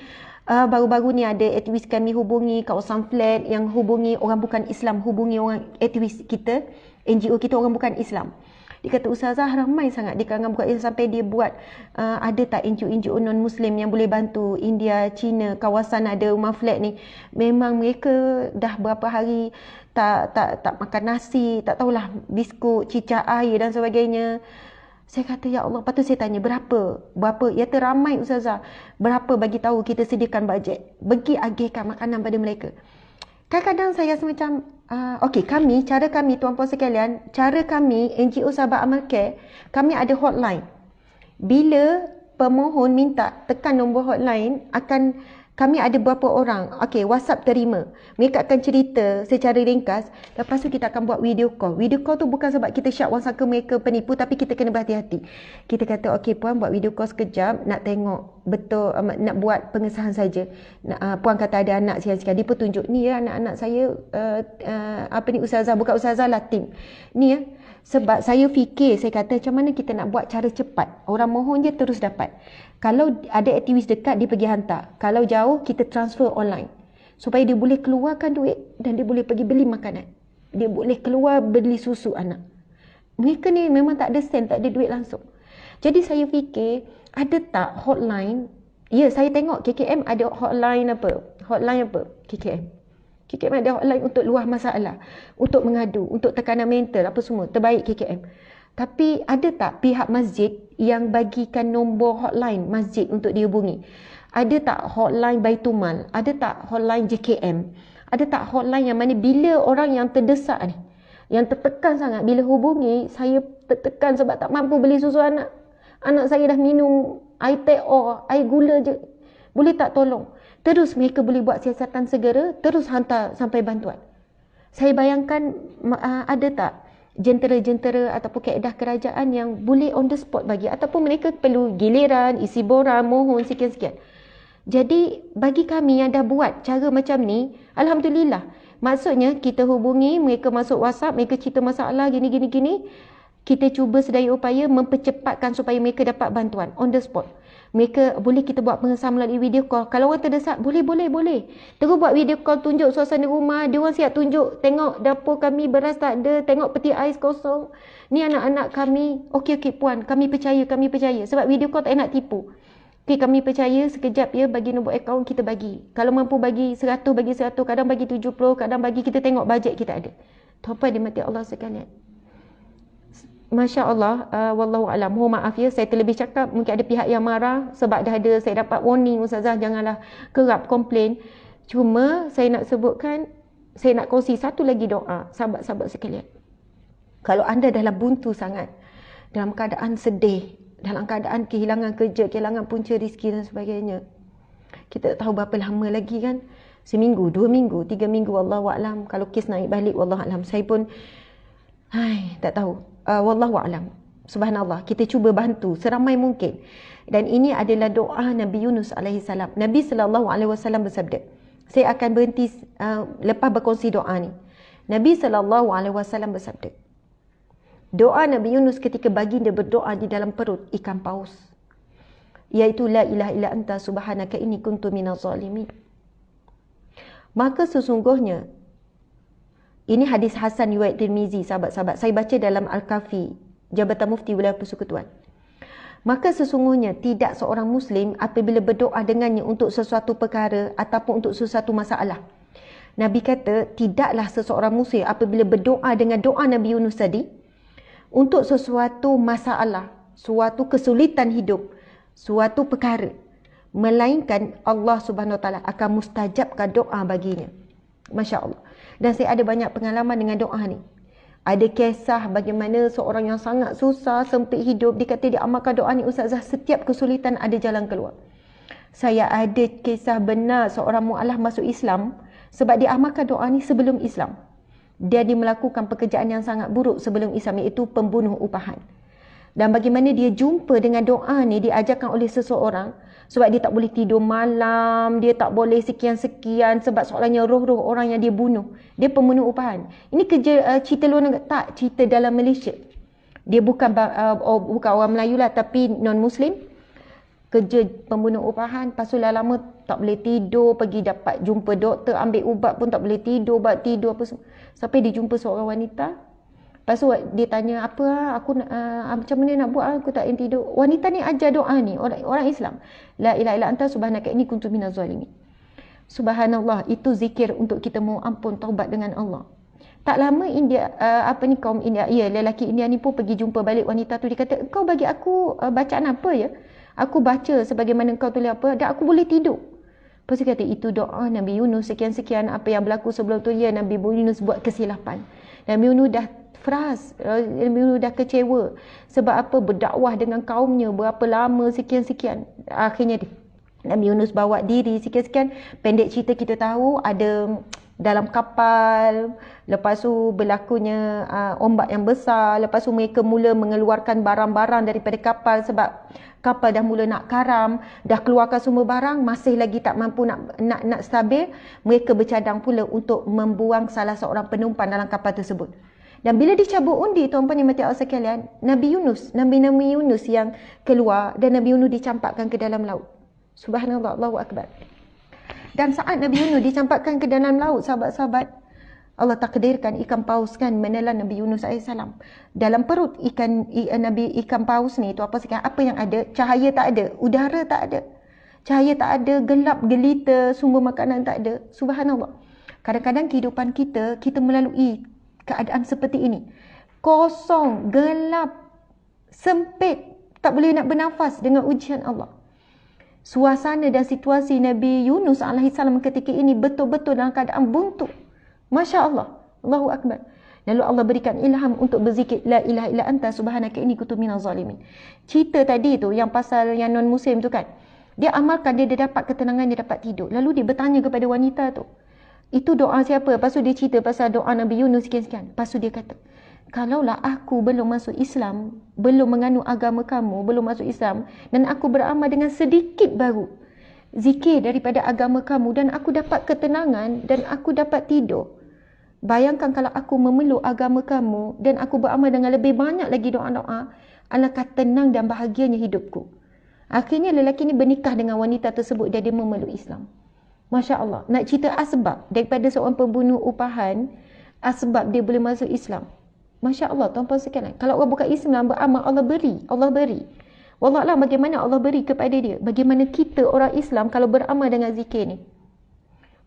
Baru-baru ni ada aktivis kami hubungi kawasan flat yang hubungi orang bukan Islam, hubungi orang aktivis kita, NGO kita orang bukan Islam. Dia kata, Ustazah, ramai sangat di kalangan bukan Islam, sampai dia buat ada tak NGO non-Muslim yang boleh bantu India, China, kawasan ada rumah flat ni. Memang mereka dah berapa hari tak makan nasi, tak tahulah biskut, cicak air dan sebagainya. Saya kata, ya Allah, lepas tu saya tanya, berapa? Ya teramai, Ustazah. Berapa bagi tahu kita sediakan bajet? Bagi agihkan makanan pada mereka. Kadang-kadang saya rasa macam, okey, cara kami, tuan-puan sekalian, cara kami, NGO Sahabat Amal Care, kami ada hotline. Bila pemohon minta tekan nombor hotline, kami ada berapa orang, okey, WhatsApp terima. Mereka akan cerita secara ringkas. Lepas tu kita akan buat video call. Video call tu bukan sebab kita syak orang sangka mereka penipu, tapi kita kena berhati-hati. Kita kata, okey puan, buat video call sekejap, nak tengok betul, nak buat pengesahan saja. Puan kata ada anak sekian-sekian, dia pun tunjuk, ni ya anak-anak saya, Ustazah, bukan Ustazah lah, tim. Ni ya. Sebab saya fikir, saya kata macam mana kita nak buat cara cepat. Orang mohon je terus dapat. Kalau ada aktivis dekat, dia pergi hantar. Kalau jauh, kita transfer online. Supaya dia boleh keluarkan duit dan dia boleh pergi beli makanan. Dia boleh keluar beli susu anak. Mereka ni memang tak ada sen, tak ada duit langsung. Jadi saya fikir, ada tak hotline? Ya, saya tengok KKM ada hotline apa? Hotline apa? KKM ada hotline untuk luah masalah, untuk mengadu, untuk tekanan mental, apa semua. Terbaik KKM. Tapi ada tak pihak masjid yang bagikan nombor hotline masjid untuk dihubungi? Ada tak hotline Baitul Mal? Ada tak hotline JKM? Ada tak hotline yang mana bila orang yang terdesak ni, yang tertekan sangat, bila hubungi, saya tertekan sebab tak mampu beli susu anak. Anak saya dah minum air teh air gula je. Boleh tak tolong? Terus mereka boleh buat siasatan segera, terus hantar sampai bantuan. Saya bayangkan ada tak jentera-jentera ataupun kaedah kerajaan yang boleh on the spot bagi, ataupun mereka perlu giliran, isi borang, mohon sekian-sekian. Jadi bagi kami yang dah buat cara macam ni, alhamdulillah. Maksudnya kita hubungi, mereka masuk WhatsApp, mereka cerita masalah gini. Kita cuba sedaya upaya mempercepatkan supaya mereka dapat bantuan on the spot. Mereka boleh kita buat pengesahan melalui video call. Kalau orang terdesak, boleh. Terus buat video call, tunjuk suasana rumah. Dia orang siap tunjuk, tengok dapur kami beras tak ada, tengok peti ais kosong. Ni anak-anak kami. Okey puan, kami percaya. Sebab video call tak nak tipu. Okey, kami percaya, sekejap ya, bagi nombor akaun kita bagi. Kalau mampu bagi 100, kadang bagi 70, kadang bagi, kita tengok bajet kita ada. Tuan-tuan dimati Allah sekalian. Masya Allah, wallahu alam. Mohon maaf ya, saya terlebih cakap, mungkin ada pihak yang marah sebab dah ada, saya dapat warning Ustazah, janganlah kerap komplain. Cuma saya nak sebutkan, saya nak kongsi satu lagi doa, sahabat-sahabat sekalian. Kalau anda dalam buntu sangat, dalam keadaan sedih, dalam keadaan kehilangan kerja, kehilangan punca rezeki dan sebagainya, kita tak tahu berapa lama lagi kan, seminggu, 2 minggu, 3 minggu, wallahu alam. Kalau kes naik balik, wallahu alam. Saya pun tak tahu. Wallahu alam. Subhanallah, kita cuba bantu seramai mungkin. Dan ini adalah doa Nabi Yunus alaihi salam. Nabi sallallahu alaihi wasallam bersabda. Saya akan berhenti lepas berkongsi doa ni. Nabi sallallahu alaihi wasallam bersabda. Doa Nabi Yunus ketika baginda berdoa di dalam perut ikan paus, iaitu la ilaha illa anta subhanaka inni kuntu minaz zalimin. Maka sesungguhnya, ini hadis Hasan riwayat Tirmizi, sahabat-sahabat. Saya baca dalam Al-Kafi, Jabatan Mufti Wilayah Persekutuan. Maka sesungguhnya tidak seorang Muslim apabila berdoa dengannya untuk sesuatu perkara ataupun untuk sesuatu masalah. Nabi kata, tidaklah seseorang Muslim apabila berdoa dengan doa Nabi Yunus tadi untuk sesuatu masalah, suatu kesulitan hidup, suatu perkara, melainkan Allah Subhanahu Wa Taala akan mustajabkan doa baginya. Masya Allah. Dan saya ada banyak pengalaman dengan doa ni. Ada kisah bagaimana seorang yang sangat susah, sempit hidup, dia kata dia amalkan doa ni, Ustazah, setiap kesulitan ada jalan keluar. Saya ada kisah benar seorang mu'alaf masuk Islam sebab dia amalkan doa ni sebelum Islam. Dia melakukan pekerjaan yang sangat buruk sebelum Islam, iaitu pembunuh upahan. Dan bagaimana dia jumpa dengan doa ni diajarkan oleh seseorang, sebab dia tak boleh tidur malam, dia tak boleh sekian-sekian sebab soalannya roh-roh orang yang dia bunuh. Dia pembunuh upahan. Ini kerja cerita luar negara, tak, cerita dalam Malaysia. Dia bukan orang Melayu lah, tapi non-Muslim. Kerja pembunuh upahan, lepas tu lama tak boleh tidur, pergi dapat jumpa doktor, ambil ubat pun tak boleh tidur, ubat tidur apa semua. Sampai dia jumpa seorang wanita. Lepas tu dia tanya, apa aku macam mana nak buat, aku tak ingin tidur. Wanita ni ajar doa ni, orang Islam. La ilaha illa anta subhanaka inni kuntu minaz zalimin. Subhanallah, itu zikir untuk kita mohon ampun, taubat dengan Allah. Tak lama kaum India, lelaki India ni pun pergi jumpa balik wanita tu. Dia kata, kau bagi aku bacaan apa ya? Aku baca sebagaimana kau tulis apa, dan aku boleh tidur. Lepas dia kata, itu doa Nabi Yunus, sekian-sekian apa yang berlaku sebelum tu, ya Nabi Yunus buat kesilapan. Nabi Yunus dah Nabi Yunus dah kecewa. Sebab apa? Berdakwah dengan kaumnya berapa lama, sekian-sekian. Akhirnya Nabi Yunus bawa diri sekian-sekian. Pendek cerita kita tahu, ada dalam kapal, lepas tu berlakunya ombak yang besar, lepas tu mereka mula mengeluarkan barang-barang daripada kapal sebab kapal dah mula nak karam, dah keluarkan semua barang, masih lagi tak mampu nak stabil. Mereka bercadang pula untuk membuang salah seorang penumpang dalam kapal tersebut. Dan bila dicabut undi, tuan-tuan yang mati Allah sekalian, Nabi Yunus yang keluar, dan Nabi Yunus dicampakkan ke dalam laut. Subhanallah, Allahu Akbar. Dan saat Nabi Yunus dicampakkan ke dalam laut, sahabat-sahabat, Allah takdirkan ikan paus kan menelan Nabi Yunus AS. Dalam perut ikan paus ni, tu apa yang ada? Cahaya tak ada, udara tak ada. Cahaya tak ada, gelap gelita, sumber makanan tak ada. Subhanallah. Kadang-kadang kehidupan kita melalui keadaan seperti ini. Kosong, gelap, sempit, tak boleh nak bernafas dengan ujian Allah. Suasana dan situasi Nabi Yunus AS ketika ini betul-betul dalam keadaan buntu. Masya Allah, Allahu Akbar. Lalu Allah berikan ilham untuk berzikir la ilaha illa anta subhanaka inni kuntu minaz zalimin. Cerita tadi tu yang pasal yang non muslim tu kan, dia amalkan, dia dapat ketenangan, dia dapat tidur. Lalu dia bertanya kepada wanita tu, itu doa siapa? Lepas tu dia cerita pasal doa Nabi Yunus sekian-sekian. Lepas tu dia kata, kalaulah aku belum masuk Islam, belum menganut agama kamu, belum masuk Islam, dan aku beramal dengan sedikit baru, zikir daripada agama kamu dan aku dapat ketenangan dan aku dapat tidur. Bayangkan kalau aku memeluk agama kamu dan aku beramal dengan lebih banyak lagi doa-doa, alangkah tenang dan bahagianya hidupku. Akhirnya lelaki ni bernikah dengan wanita tersebut dan dia memeluk Islam. Masya Allah. Nak cerita asbab daripada seorang pembunuh upahan, asbab dia boleh masuk Islam. Masya Allah, tuan-tuan sekalian. Kalau orang bukan Islam beramal, Allah beri. Allah beri. Wallahualam bagaimana Allah beri kepada dia. Bagaimana kita orang Islam kalau beramal dengan zikir ni.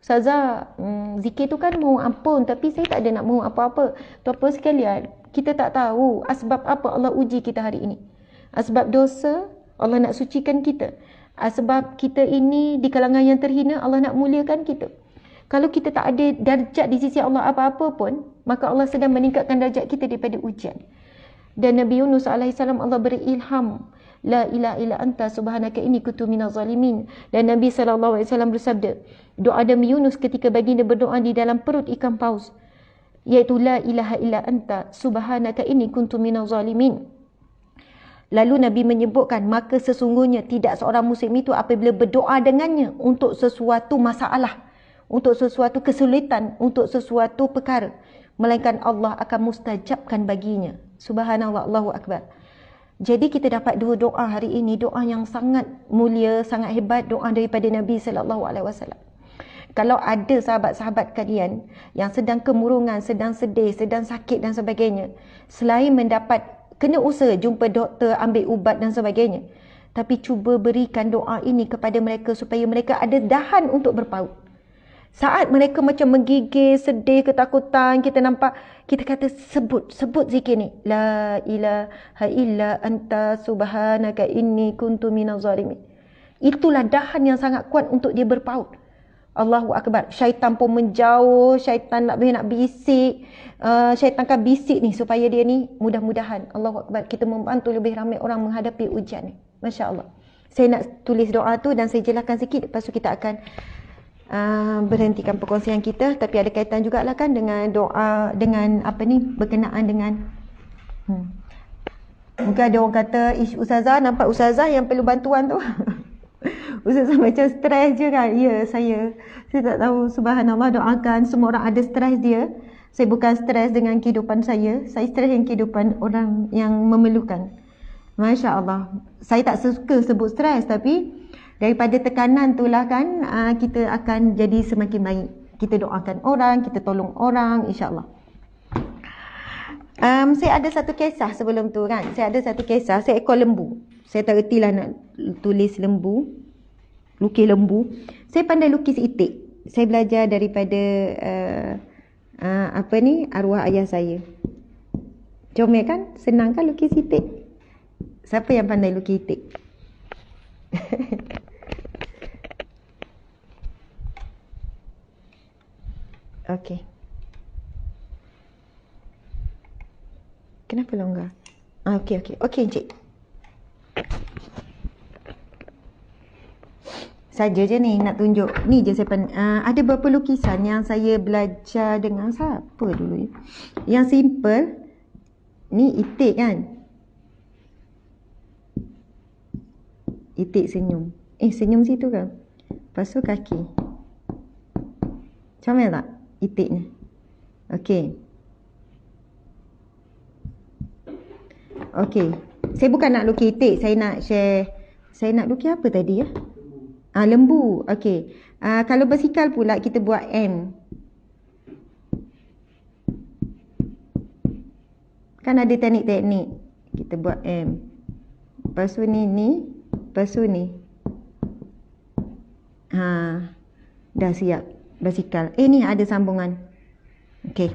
Ustazah, zikir tu kan mohon ampun, tapi saya tak ada nak mohon apa-apa. Tuan-tuan sekalian, kita tak tahu asbab apa Allah uji kita hari ini. Asbab dosa, Allah nak sucikan kita. Sebab kita ini di kalangan yang terhina, Allah nak muliakan kita. Kalau kita tak ada darjat di sisi Allah apa-apa pun, maka Allah sedang meningkatkan darjat kita daripada ujian. Dan Nabi Yunus AS Allah beri ilham, la ilaha illa anta subhanaka inni kuntu minaz zalimin. Dan Nabi SAW bersabda, doa Nabi Yunus ketika baginda berdoa di dalam perut ikan paus, iaitu la ilaha illa anta subhanaka inni kuntu minaz zalimin. Lalu Nabi menyebutkan, maka sesungguhnya tidak seorang muslim itu apabila berdoa dengannya untuk sesuatu masalah, untuk sesuatu kesulitan, untuk sesuatu perkara, melainkan Allah akan mustajabkan baginya. Subhanallah, Allahu Akbar. Jadi kita dapat dua doa hari ini, doa yang sangat mulia, sangat hebat, doa daripada Nabi SAW. Kalau ada sahabat-sahabat kalian yang sedang kemurungan, sedang sedih, sedang sakit dan sebagainya, selain mendapat kena usaha jumpa doktor, ambil ubat dan sebagainya, tapi cuba berikan doa ini kepada mereka supaya mereka ada dahan untuk berpaut. Saat mereka macam menggigil, sedih, ketakutan, kita nampak, kita kata sebut zikir ni, la ilaha illa anta subhanaka inni kuntu minaz zalimin. Itulah dahan yang sangat kuat untuk dia berpaut. Allahu Akbar. Syaitan pun menjauh, syaitan nak bisik, syaitan kan bisik ni supaya dia ni mudah-mudahan, Allahu Akbar, kita membantu lebih ramai orang menghadapi ujian ni. Masya Allah. Saya nak tulis doa tu dan saya jelaskan sikit, lepas tu kita akan berhentikan perkongsian kita. Tapi ada kaitan jugalah kan dengan doa, dengan apa ni, berkenaan dengan mungkin ada orang kata, ish ustazah, nampak ustazah yang perlu bantuan tu. Ustazah macam stres je kan. Ya, saya tak tahu. Subhanallah, doakan semua orang ada stres dia. Saya bukan stres dengan kehidupan saya stres dengan kehidupan orang yang memerlukan. Masya Allah. Saya tak suka sebut stres, tapi daripada tekanan tu lah kan, kita akan jadi semakin baik. Kita doakan orang, kita tolong orang, insyaAllah. Saya ada satu kisah sebelum tu kan. Saya ada satu kisah, saya ekor lembu. Saya tak reti lah nak tulis lembu, lukis lembu. Saya pandai lukis itik. Saya belajar daripada arwah ayah saya. Comel kan? Senang kan lukis itik? Siapa yang pandai lukis itik? Okey. Kenapa longgar? Okey, Encik. Saja je ni nak tunjuk. Ni je saya ada beberapa lukisan yang saya belajar dengan siapa dulu ya. Yang simple. Ni itik kan. Itik senyum. Senyum situ kan. Lepas tu kaki. Comel tak itik ni? Okey. Saya bukan nak lukis itik. Saya nak share. Saya nak lukis apa tadi ya? Lembu. Okey. Kalau bersikal pula kita buat M. Kan ada teknik-teknik. Kita buat M. Lepas tu ni. Lepas tu ni. Dah siap. Bersikal. Ni ada sambungan. Okey.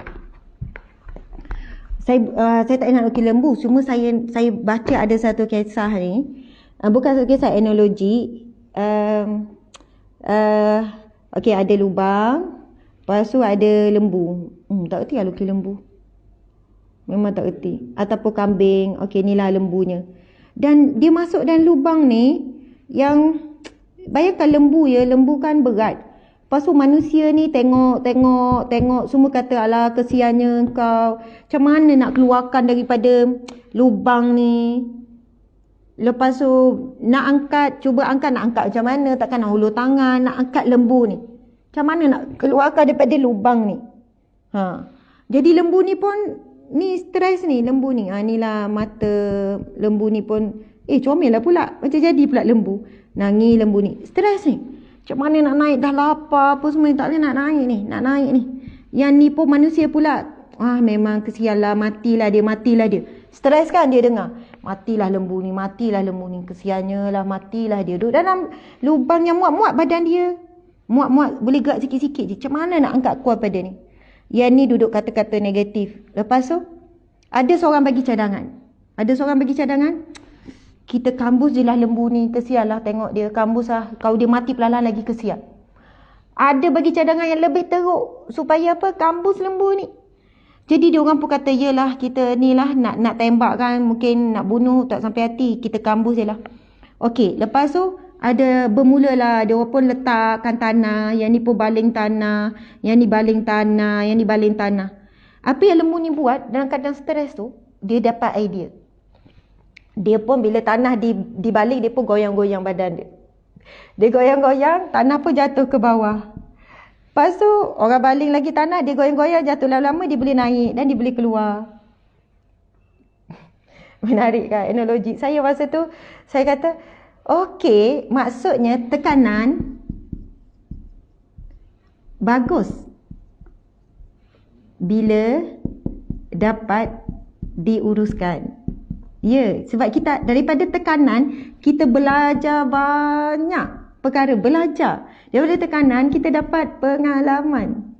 Saya tak nak lukis lembu. Cuma saya baca ada satu kisah ni. Bukan satu kisah, analogi. Okey, ada lubang. Lepas tu ada lembu. Tak erti lah lukis lembu. Memang tak erti. Ataupun kambing. Okey, inilah lembunya. Dan dia masuk dalam lubang ni. Yang bayangkan lembu ya. Lembu kan berat. Lepas tu manusia ni tengok. Semua kata, alah kesiannya kau. Macam mana nak keluarkan daripada lubang ni. Lepas tu nak angkat, cuba angkat, nak angkat macam mana? Takkan nak hulur tangan, nak angkat lembu ni. Macam mana nak keluarkan daripada lubang ni? Jadi lembu ni pun, ni stres ni lembu ni. Inilah mata lembu ni pun, comel lah pula. Macam jadi pula lembu. Nangis lembu ni. Stres ni. Macam mana nak naik, dah lapar apa semua, tak boleh nak naik ni. Yang ni pun manusia pula. Memang kesian lah, matilah dia. Stres kan dia dengar. Matilah lembu ni, kesiannya lah, matilah dia. Duduk dalam lubang yang muat-muat badan dia. Muat-muat, boleh gerak sikit-sikit je. Macam mana nak angkat kuat pada ni? Yang ni duduk kata-kata negatif. Lepas tu, ada seorang bagi cadangan. Kita kambus je lah lembu ni, kesian lah tengok dia. Kambus lah, kalau dia mati perlahan lagi kesian. Ada bagi cadangan yang lebih teruk. Supaya apa? Kambus lembu ni. Jadi dia orang pun kata, yelah kita ni lah nak tembak kan, mungkin nak bunuh, tak sampai hati, kita kambus je lah. Okey, lepas tu bermula lah, dia orang pun letakkan tanah, yang ni pun baling tanah, yang ni baling tanah. Apa yang lembu ni buat dalam keadaan stres tu, dia dapat idea. Dia pun bila tanah dibaling, dia pun goyang-goyang badan dia. Dia goyang-goyang, tanah pun jatuh ke bawah. Lepas tu, orang baling lagi tanah, dia goyang-goyang, jatuh lama-lama, dia boleh naik dan dia boleh keluar. Menarik kan analogi. Saya masa tu, saya kata, okey, maksudnya tekanan bagus bila dapat diuruskan. Ya, sebab kita daripada tekanan, kita belajar banyak perkara, Daripada tekanan, kita dapat pengalaman.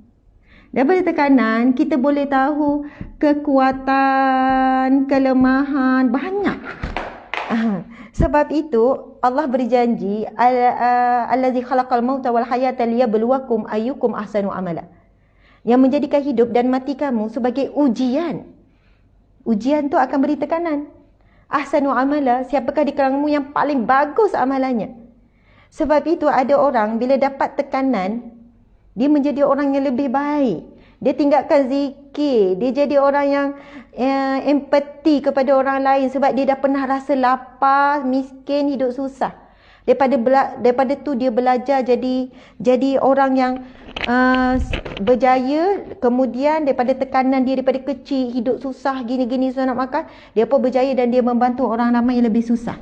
Daripada tekanan, kita boleh tahu kekuatan, kelemahan, banyak. Sebab itu, Allah berjanji, Allazi khalaqal mauta wal hayata liyabluwakum ayyukum ahsanu amala. Yang menjadikan hidup dan mati kamu sebagai ujian. Ujian tu akan beri tekanan. Ahsanu amala, siapakah di kalanganmu yang paling bagus amalannya? Sebab itu ada orang bila dapat tekanan, dia menjadi orang yang lebih baik. Dia tinggalkan zikir, dia jadi orang yang empati kepada orang lain sebab dia dah pernah rasa lapar, miskin, hidup susah. Daripada tu dia belajar jadi orang yang berjaya. Kemudian daripada tekanan dia daripada kecil, hidup susah, gini-gini susah nak makan, dia pun berjaya dan dia membantu orang ramai yang lebih susah.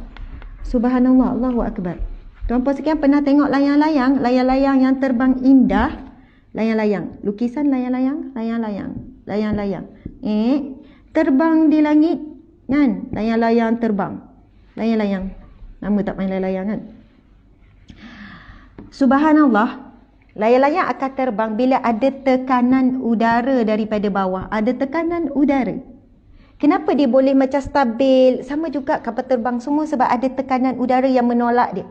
Subhanallah, Allahu Akbar. Tuan-puan sekalian pernah tengok layang-layang yang terbang indah? Layang-layang, lukisan layang-layang. Terbang di langit kan? Layang-layang terbang. Layang-layang. Nama tak main layang-layang kan? Subhanallah, layang-layang akan terbang bila ada tekanan udara daripada bawah. Ada tekanan udara. Kenapa dia boleh macam stabil? Sama juga kapal terbang semua sebab ada tekanan udara yang menolak dia.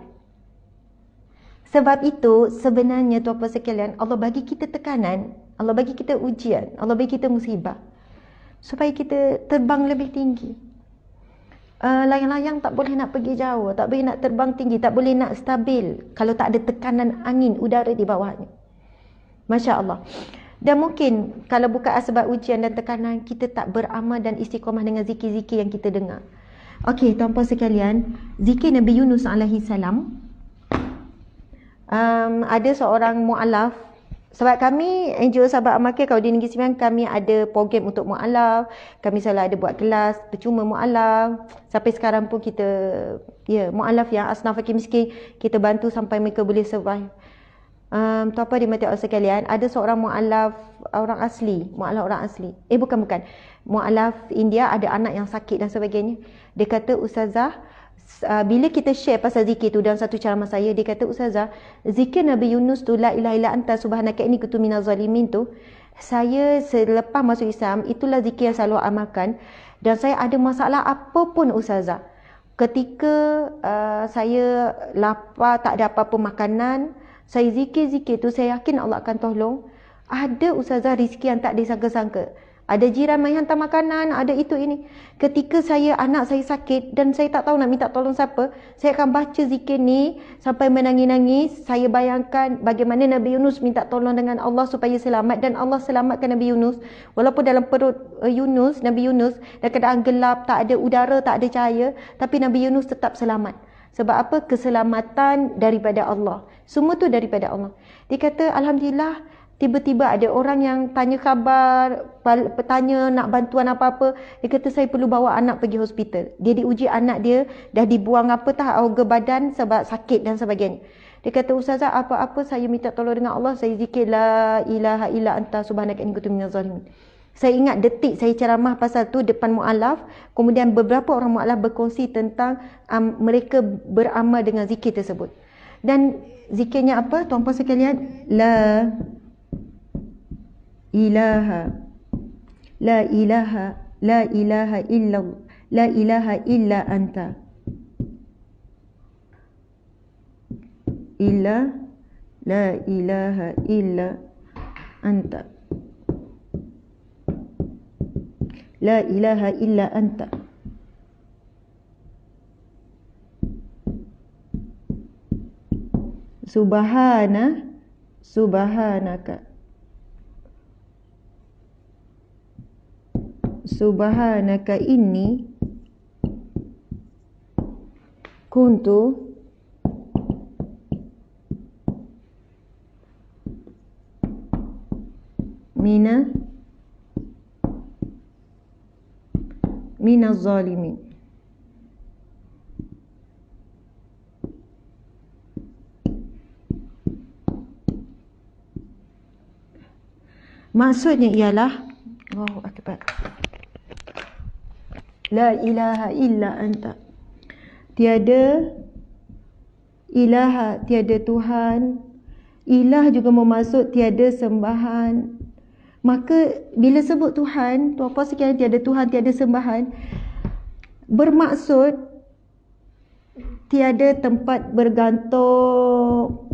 Sebab itu sebenarnya tuan-puan sekalian, Allah bagi kita tekanan, Allah bagi kita ujian, Allah bagi kita musibah supaya kita terbang lebih tinggi. Layang-layang tak boleh nak pergi jauh, tak boleh nak terbang tinggi, tak boleh nak stabil kalau tak ada tekanan angin udara di bawahnya. Masya Allah. Dan mungkin kalau bukan sebab ujian dan tekanan, kita tak beramal dan istiqamah dengan zikir-zikir yang kita dengar. Okey, tuan-puan sekalian, zikir Nabi Yunus alaihi salam. Ada seorang mu'alaf. Sebab kami NGO Sahabat Amakir, kalau di Negeri Sembilan, kami ada program untuk mu'alaf. Kami selalu ada buat kelas percuma mu'alaf. Sampai sekarang pun kita, mu'alaf yang asnaf fakir miskin, kita bantu sampai mereka boleh survive. Tuan-puan dimati Allah sekalian, ada seorang mu'alaf orang asli. Bukan. Mu'alaf India, ada anak yang sakit dan sebagainya. Dia kata, Ustazah, bila kita share pasal zikir tu dalam satu ceramah saya, dia kata, Ustazah, zikir Nabi Yunus tu, la ilaha illa anta subhanaka inni kuntu minaz zalimin tu, saya selepas masuk Islam, itulah zikir yang selalu amalkan. Dan saya ada masalah apapun Ustazah, ketika saya lapar, tak ada apa-apa makanan, saya zikir-zikir tu, saya yakin Allah akan tolong. Ada Ustazah rezeki yang tak disangka-sangka. Ada jiran mai hantar makanan, ada itu ini. Ketika anak saya sakit dan saya tak tahu nak minta tolong siapa, saya akan baca zikir ni sampai menangis-nangis. Saya bayangkan bagaimana Nabi Yunus minta tolong dengan Allah supaya selamat, dan Allah selamatkan Nabi Yunus. Walaupun dalam perut Nabi Yunus dalam keadaan gelap, tak ada udara, tak ada cahaya, tapi Nabi Yunus tetap selamat. Sebab apa? Keselamatan daripada Allah. Semua tu daripada Allah. Dia kata, alhamdulillah, tiba-tiba ada orang yang tanya khabar, bertanya nak bantuan apa-apa. Dia kata, saya perlu bawa anak pergi hospital. Dia diuji anak dia, dah dibuang organ badan sebab sakit dan sebagainya. Dia kata, ustazah, apa-apa saya minta tolong dengan Allah, saya zikir la ilaha illa anta subhanaka inni kuntu minaz zalimin. Saya ingat detik saya ceramah pasal tu depan mu'alaf, kemudian beberapa orang mu'alaf berkongsi tentang mereka beramal dengan zikir tersebut. Dan zikirnya apa? Tuan-puan sekalian, la ilaha illa anta la ilaha illa anta la ilaha illa anta. Subhanaka inni kuntu minaz zalimin. Maksudnya ialah, Allahu akbar, la ilaha illa anta, tiada ilaha, tiada Tuhan. Ilah juga bermaksud tiada sembahan. Maka bila sebut Tuhan, tuan-puan sekalian, tiada Tuhan, tiada sembahan, bermaksud tiada tempat bergantung,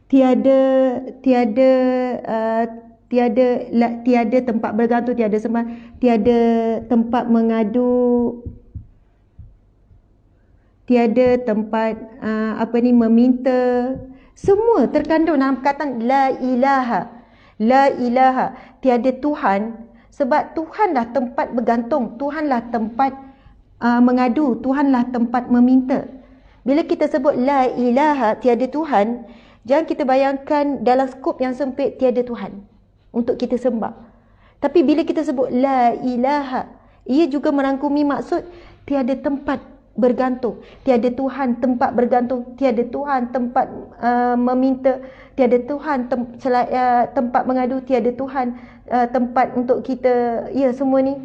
tiada tempat bergantung, tiada sembahan, tiada tempat mengadu, tiada tempat meminta. Semua terkandung dalam perkataan la ilaha. La ilaha, tiada Tuhan. Sebab Tuhanlah tempat bergantung, Tuhanlah tempat mengadu, Tuhanlah tempat meminta. Bila kita sebut la ilaha, tiada Tuhan, jangan kita bayangkan dalam skop yang sempit tiada Tuhan untuk kita sembah. Tapi bila kita sebut la ilaha, ia juga merangkumi maksud tiada tempat bergantung, tiada Tuhan tempat bergantung, tiada Tuhan tempat meminta, tiada Tuhan tempat mengadu, tiada Tuhan tempat untuk kita, ya, semua ni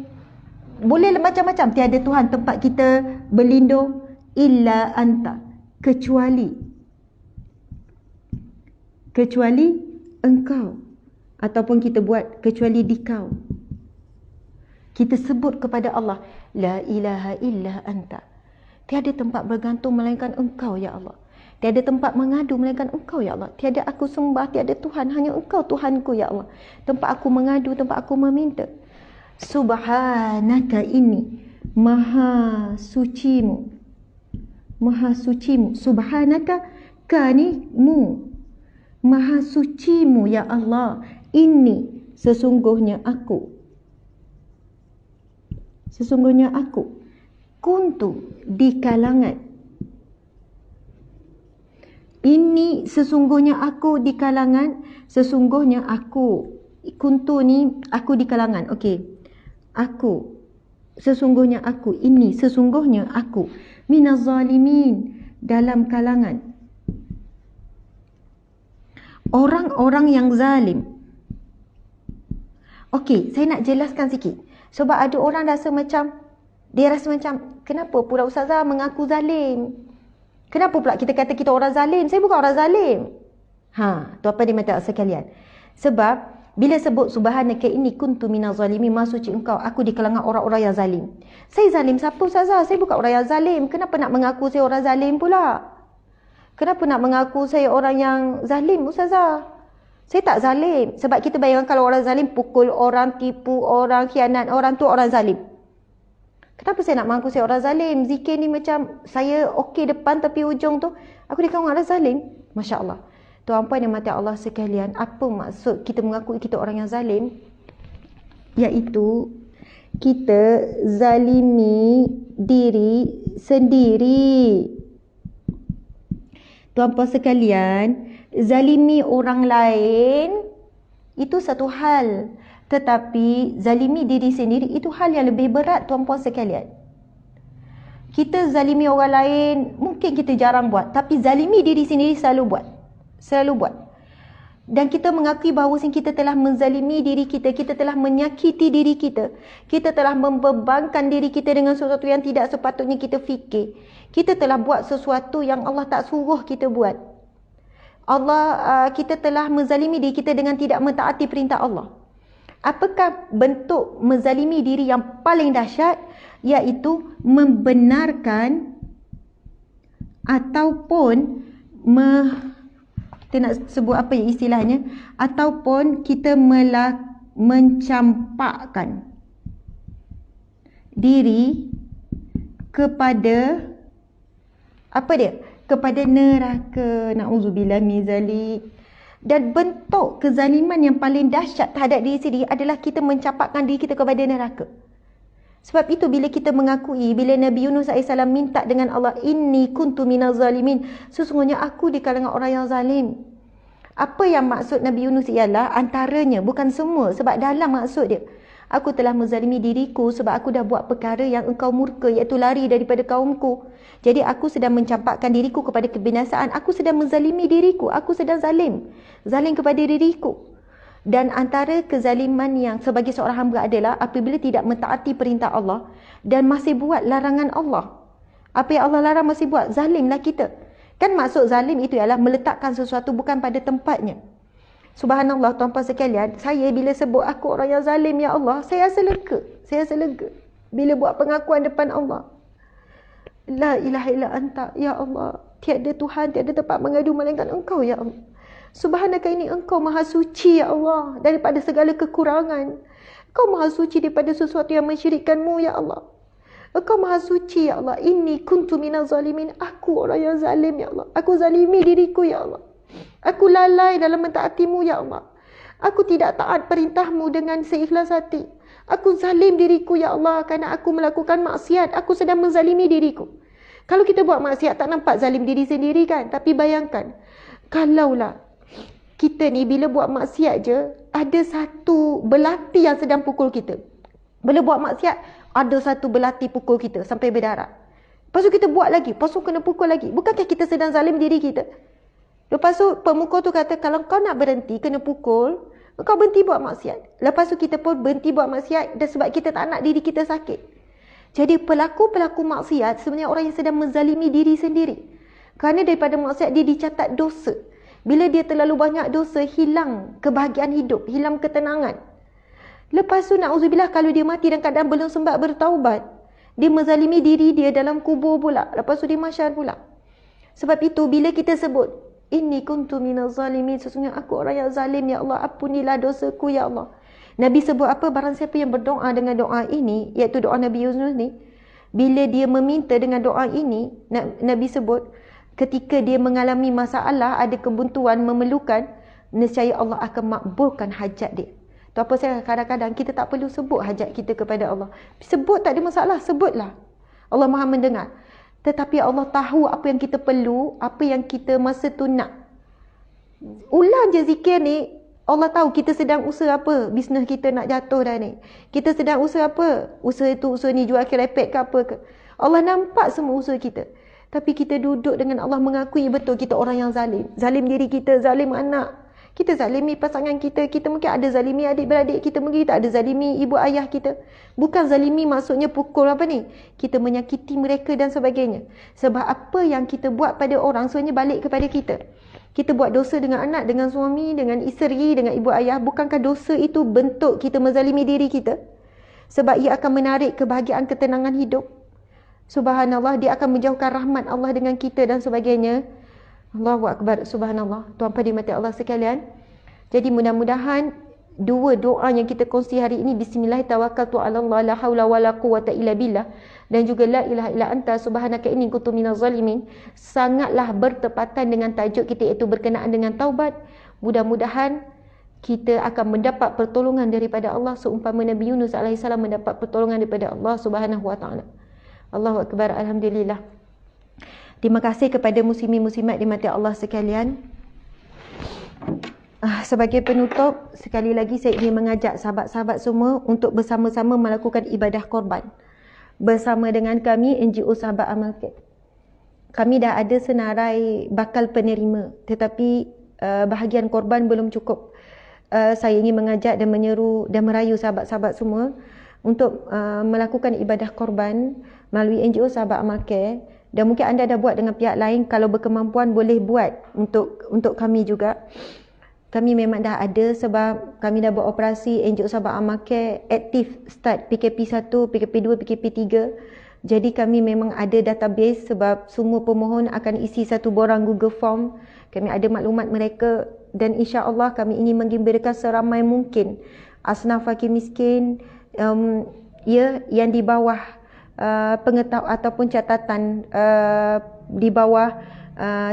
boleh macam-macam. Tiada Tuhan tempat kita berlindung, illa anta, kecuali engkau, ataupun kita buat kecuali dikau. Kita sebut kepada Allah, la ilaha illa anta, tiada tempat bergantung melainkan engkau ya Allah, tiada tempat mengadu melainkan engkau ya Allah, tiada aku sembah, tiada Tuhan, hanya engkau Tuhanku ya Allah, tempat aku mengadu, tempat aku meminta. Subhanaka ini, maha sucimu, subhanaka, kani mu, maha sucimu ya Allah, ini sesungguhnya aku kuntu, di kalangan. Ini sesungguhnya aku di kalangan, sesungguhnya aku. Kuntu ni aku di kalangan. Okey. Aku, sesungguhnya aku, ini sesungguhnya aku, minaz zalimin, dalam kalangan orang-orang yang zalim. Okey, saya nak jelaskan sikit. Sebab ada orang rasa macam, kenapa pula ustazah mengaku zalim? Kenapa pula kita kata kita orang zalim? Saya bukan orang zalim. Tu apa dia mata sekalian? Sebab bila sebut subhanaka inni kuntu minaz zalimin, maksud engkau, aku di kalangan orang-orang yang zalim. Saya zalim siapa ustazah? Saya bukan orang yang zalim. Kenapa nak mengaku saya orang zalim pula? Kenapa nak mengaku saya orang yang zalim ustazah? Saya tak zalim. Sebab kita bayangkan kalau orang zalim, pukul orang, tipu orang, khianat orang, tu orang zalim. Kenapa saya nak mengaku saya orang zalim? Zikir ni macam saya okey depan tapi ujung tu aku dikatakan orang zalim. Masya Allah. Tuan-puan dan mati Allah sekalian, apa maksud kita mengakui kita orang yang zalim? Iaitu kita zalimi diri sendiri. Tuan-puan sekalian, zalimi orang lain itu satu hal, tetapi zalimi diri sendiri itu hal yang lebih berat, tuan-puan sekalian. Kita zalimi orang lain mungkin kita jarang buat, tapi zalimi diri sendiri selalu buat. Dan kita mengakui bahawa kita telah menzalimi diri kita, kita telah menyakiti diri kita, kita telah membebankan diri kita dengan sesuatu yang tidak sepatutnya kita fikir. Kita telah buat sesuatu yang Allah tak suruh kita buat. Kita telah menzalimi diri kita dengan tidak mentaati perintah Allah. Apakah bentuk menzalimi diri yang paling dahsyat? Iaitu membenarkan ataupun kita nak sebut apa ya istilahnya, ataupun kita mencampakkan diri kepada kepada neraka. Na'udzubillah min zalik. Dan bentuk kezaliman yang paling dahsyat terhadap diri sendiri adalah kita mencampakkan diri kita kepada neraka. Sebab itu bila kita mengakui, bila Nabi Yunus AS minta dengan Allah, inni kuntu minaz zalimin, sesungguhnya aku di kalangan orang yang zalim. Apa yang maksud Nabi Yunus ialah antaranya, bukan semua, sebab dalam maksud dia, aku telah menzalimi diriku sebab aku dah buat perkara yang engkau murka, iaitu lari daripada kaumku. Jadi aku sedang mencampakkan diriku kepada kebinasaan, aku sedang menzalimi diriku, aku sedang zalim kepada diriku. Dan antara kezaliman yang sebagai seorang hamba adalah apabila tidak mentaati perintah Allah dan masih buat larangan Allah. Apa yang Allah larang masih buat, zalimlah kita. Kan maksud zalim itu ialah meletakkan sesuatu bukan pada tempatnya. Subhanallah, tuan-tuan sekalian, saya bila sebut aku orang yang zalim, ya Allah, saya rasa lega. Bila buat pengakuan depan Allah. La ilaha illa anta, ya Allah. Tiada Tuhan, tiada tempat mengadu melainkan Engkau, ya Allah. Subhanaka, ini Engkau maha suci, ya Allah, daripada segala kekurangan. Engkau maha suci daripada sesuatu yang mensyirikkan-Mu, ya Allah. Engkau maha suci, ya Allah. Inni kuntu minaz zalimin. Aku orang yang zalim, ya Allah. Aku zalimi diriku, ya Allah. Aku lalai dalam mentaati-Mu, ya Allah. Aku tidak taat perintah-Mu dengan seikhlas hati. Aku zalim diriku, ya Allah, kerana aku melakukan maksiat. Aku sedang menzalimi diriku. Kalau kita buat maksiat tak nampak zalim diri sendiri kan? Tapi bayangkan, kalaulah kita ni bila buat maksiat je, ada satu belati yang sedang pukul kita. Bila buat maksiat, ada satu belati pukul kita sampai berdarah. Lepas tu kita buat lagi, lepas tu kena pukul lagi. Bukankah kita sedang zalim diri kita? Lepas tu pemukul tu kata, kalau kau nak berhenti, kena pukul, kau berhenti buat maksiat. Lepas tu kita pun berhenti buat maksiat, dan sebab kita tak nak diri kita sakit. Jadi pelaku-pelaku maksiat sebenarnya orang yang sedang menzalimi diri sendiri. Kerana daripada maksiat dia dicatat dosa. Bila dia terlalu banyak dosa, hilang kebahagiaan hidup, hilang ketenangan. Lepas tu na'udzubillah, kalau dia mati dalam keadaan belum sempat bertaubat, dia menzalimi diri dia dalam kubur pula. Lepas tu dia mahsyar pula. Sebab itu bila kita sebut, inni kuntu minaz zalimin, sesungguhnya aku orang yang zalim, ya Allah, ampunilah dosaku, ya Allah. Nabi sebut apa? Barang siapa yang berdoa dengan doa ini, iaitu doa Nabi Yunus ni, bila dia meminta dengan doa ini, Nabi sebut, ketika dia mengalami masalah, ada kebuntuan, memerlukan, nescaya Allah akan makbulkan hajat dia. Tu apa saya kadang-kadang kita tak perlu sebut hajat kita kepada Allah. Sebut tak ada masalah, sebutlah. Allah Maha mendengar. Tetapi Allah tahu apa yang kita perlu, apa yang kita masa tu nak. Ulang je zikir ni, Allah tahu kita sedang usaha apa, bisnes kita nak jatuh dah ni. Kita sedang usaha apa? Usaha tu, usaha ni jual kerepek ke apa ke. Allah nampak semua usaha kita. Tapi kita duduk dengan Allah mengakui betul kita orang yang zalim. Zalim diri kita, zalim anak. Kita zalimi pasangan kita. Kita mungkin ada zalimi adik-beradik kita. Mungkin kita ada zalimi ibu ayah kita. Bukan zalimi maksudnya pukul apa ni. Kita menyakiti mereka dan sebagainya. Sebab apa yang kita buat pada orang sebenarnya balik kepada kita. Kita buat dosa dengan anak, dengan suami, dengan isteri, dengan ibu ayah. Bukankah dosa itu bentuk kita menzalimi diri kita? Sebab ia akan menarik kebahagiaan, ketenangan hidup. Subhanallah, dia akan menjauhkan rahmat Allah dengan kita dan sebagainya. Allahu Akbar, subhanallah. Tuan-tuan dimati Allah sekalian. Jadi mudah-mudahan dua doa yang kita kongsi hari ini, bismillah tawakkaltu 'ala Allah la haula wala quwwata illa billah, dan juga la ilaha illa anta subhanaka inni kuntu minaz zalimin, sangatlah bertepatan dengan tajuk kita, iaitu berkenaan dengan taubat. Mudah-mudahan kita akan mendapat pertolongan daripada Allah seumpama Nabi Yunus AS mendapat pertolongan daripada Allah Subhanahu wa taala. Allahu akbar, alhamdulillah. Terima kasih kepada muslimin-muslimat di mati Allah sekalian. Sebagai penutup, sekali lagi saya ingin mengajak sahabat-sahabat semua untuk bersama-sama melakukan ibadah korban bersama dengan kami NGO Sahabat Amal Khair. Kami dah ada senarai bakal penerima, tetapi bahagian korban belum cukup. Saya ingin mengajak dan menyeru dan merayu sahabat-sahabat semua untuk melakukan ibadah korban melalui NGO Sahabat Amal Khair, dan mungkin anda dah buat dengan pihak lain. Kalau berkemampuan boleh buat untuk kami juga. Kami memang dah ada sebab kami dah buat operasi NGO Sahabat Amal Khair aktif start PKP 1, PKP 2, PKP 3. Jadi kami memang ada database sebab semua pemohon akan isi satu borang Google Form. Kami ada maklumat mereka dan insya-Allah kami ingin menggembirakan seramai mungkin asnaf fakir miskin yang di bawah pengetahuan ataupun catatan di bawah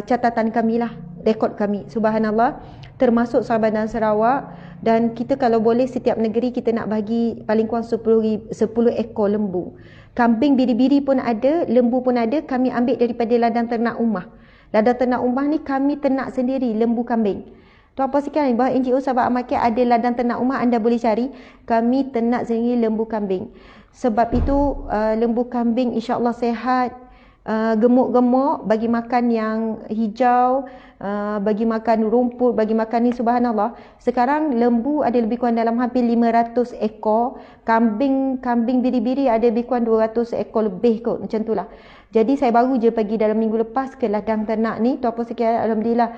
catatan kami lah, rekod kami. Subhanallah, termasuk Sabah dan Sarawak. Dan kita kalau boleh setiap negeri kita nak bagi paling kurang 10 ekor lembu. Kambing biri-biri pun ada, lembu pun ada. Kami ambil daripada ladang ternak umah. Ladang ternak umah ni kami ternak sendiri lembu kambing. Tuan puan sekalian, bahawa NGO Sahabat Amal Khair ada ladang ternak umah, anda boleh cari. Kami ternak sendiri lembu kambing. Sebab itu lembu kambing insya-Allah sehat, gemuk-gemuk, bagi makan yang hijau, bagi makan rumput, bagi makan ni. Subhanallah, sekarang lembu ada lebih kurang dalam hampir 500 ekor, kambing biri-biri ada lebih kurang 200 ekor lebih kot, macam itulah. Jadi saya baru je pergi dalam minggu lepas ke ladang ternak ni. Tuan-puan sekalian, alhamdulillah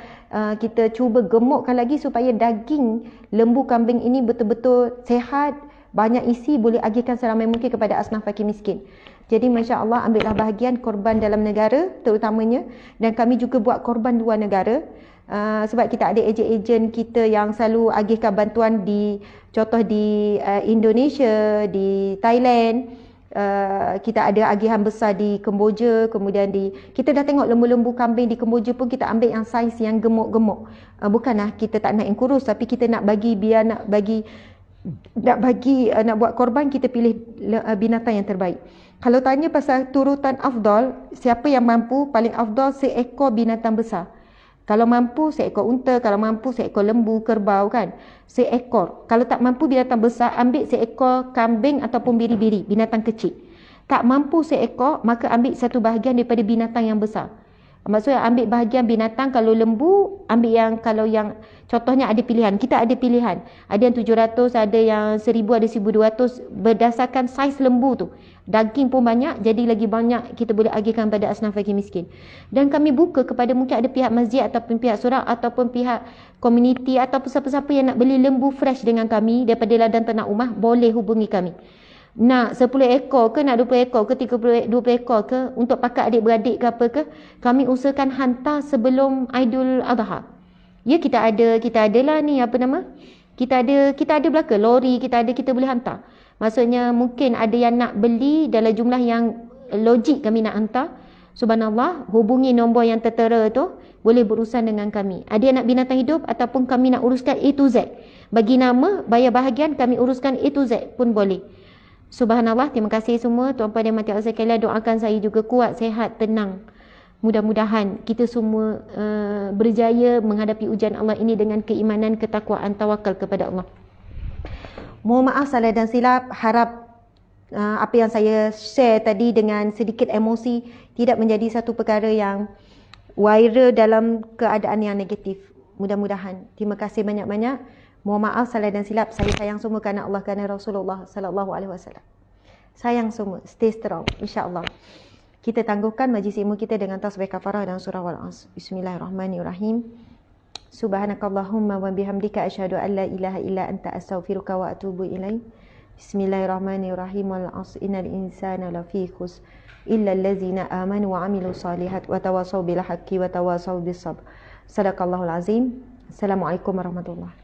kita cuba gemukkan lagi supaya daging lembu kambing ini betul-betul sehat, banyak isi, boleh agihkan seramai mungkin kepada asnaf fakir miskin. Jadi Masya Allah, ambillah bahagian korban dalam negara terutamanya, dan kami juga buat korban luar negara. Sebab kita ada ejen-ejen kita yang selalu agihkan bantuan contoh di Indonesia, di Thailand. Kita ada agihan besar di Kemboja, kemudian kita dah tengok lembu-lembu kambing di Kemboja pun kita ambil yang saiz yang gemuk-gemuk. Bukanlah kita tak nak yang kurus, tapi kita nak bagi nak buat korban, kita pilih binatang yang terbaik. Kalau tanya pasal turutan afdal, siapa yang mampu, paling afdal seekor binatang besar. Kalau mampu seekor unta, kalau mampu seekor lembu, kerbau kan, seekor. Kalau tak mampu binatang besar, ambil seekor kambing ataupun biri-biri, binatang kecil. Tak mampu seekor, maka ambil satu bahagian daripada binatang yang besar. Maksudnya ambil bahagian binatang. Kalau lembu, ambil kalau yang contohnya ada pilihan. Kita ada pilihan. Ada yang 700, ada yang 1000, ada 1200 berdasarkan saiz lembu tu. Daging pun banyak, jadi lagi banyak kita boleh agihkan pada asnaf fakir miskin. Dan kami buka kepada mungkin ada pihak masjid ataupun pihak surau ataupun pihak komuniti ataupun siapa-siapa yang nak beli lembu fresh dengan kami daripada ladang ternak umah, boleh hubungi kami. Nak 10 ekor ke, nak 20 ekor ke, 20 ekor ke, untuk pakat adik-beradik ke apa ke, kami usahakan hantar sebelum Aidil Adha. Ya, kita ada lah ni apa nama? Kita ada belaka lori, kita boleh hantar. Maksudnya mungkin ada yang nak beli dalam jumlah yang logik, kami nak hantar. Subhanallah, hubungi nombor yang tertera tu, boleh berurusan dengan kami. Ada yang nak binatang hidup ataupun kami nak uruskan A to Z. Bagi nama, bayar bahagian, kami uruskan A to Z pun boleh. Subhanallah, terima kasih semua tuan-puan dan mati Allah sekalian. Doakan saya juga kuat, sehat, tenang. Mudah-mudahan kita semua berjaya menghadapi ujian Allah ini dengan keimanan, ketakwaan, tawakal kepada Allah. Mohon maaf salah dan silap, harap apa yang saya share tadi dengan sedikit emosi tidak menjadi satu perkara yang viral dalam keadaan yang negatif. Mudah-mudahan. Terima kasih banyak-banyak. Mohon maaf salah dan silap. Saya sayang semua kerana Allah, kerana Rasulullah sallallahu alaihi wasallam. Sayang semua. Stay strong, insya-Allah. Kita tangguhkan majlis ilmu kita dengan tasbih kafarah dan surah Al-Asr. Bismillahirrahmanirrahim. Subhanakallahumma wa bihamdika asyhadu an la ilaha illa anta astaghfiruka wa atubu ilaik. Bismillahirrahmanirrahim. Al-Asr innal insana lafi khusr illa allazina amanu wa amilus solihat wa tawasaw bil haqqi wa tawasaw bis sabr. Sadaqallahul azim. Assalamualaikum warahmatullahi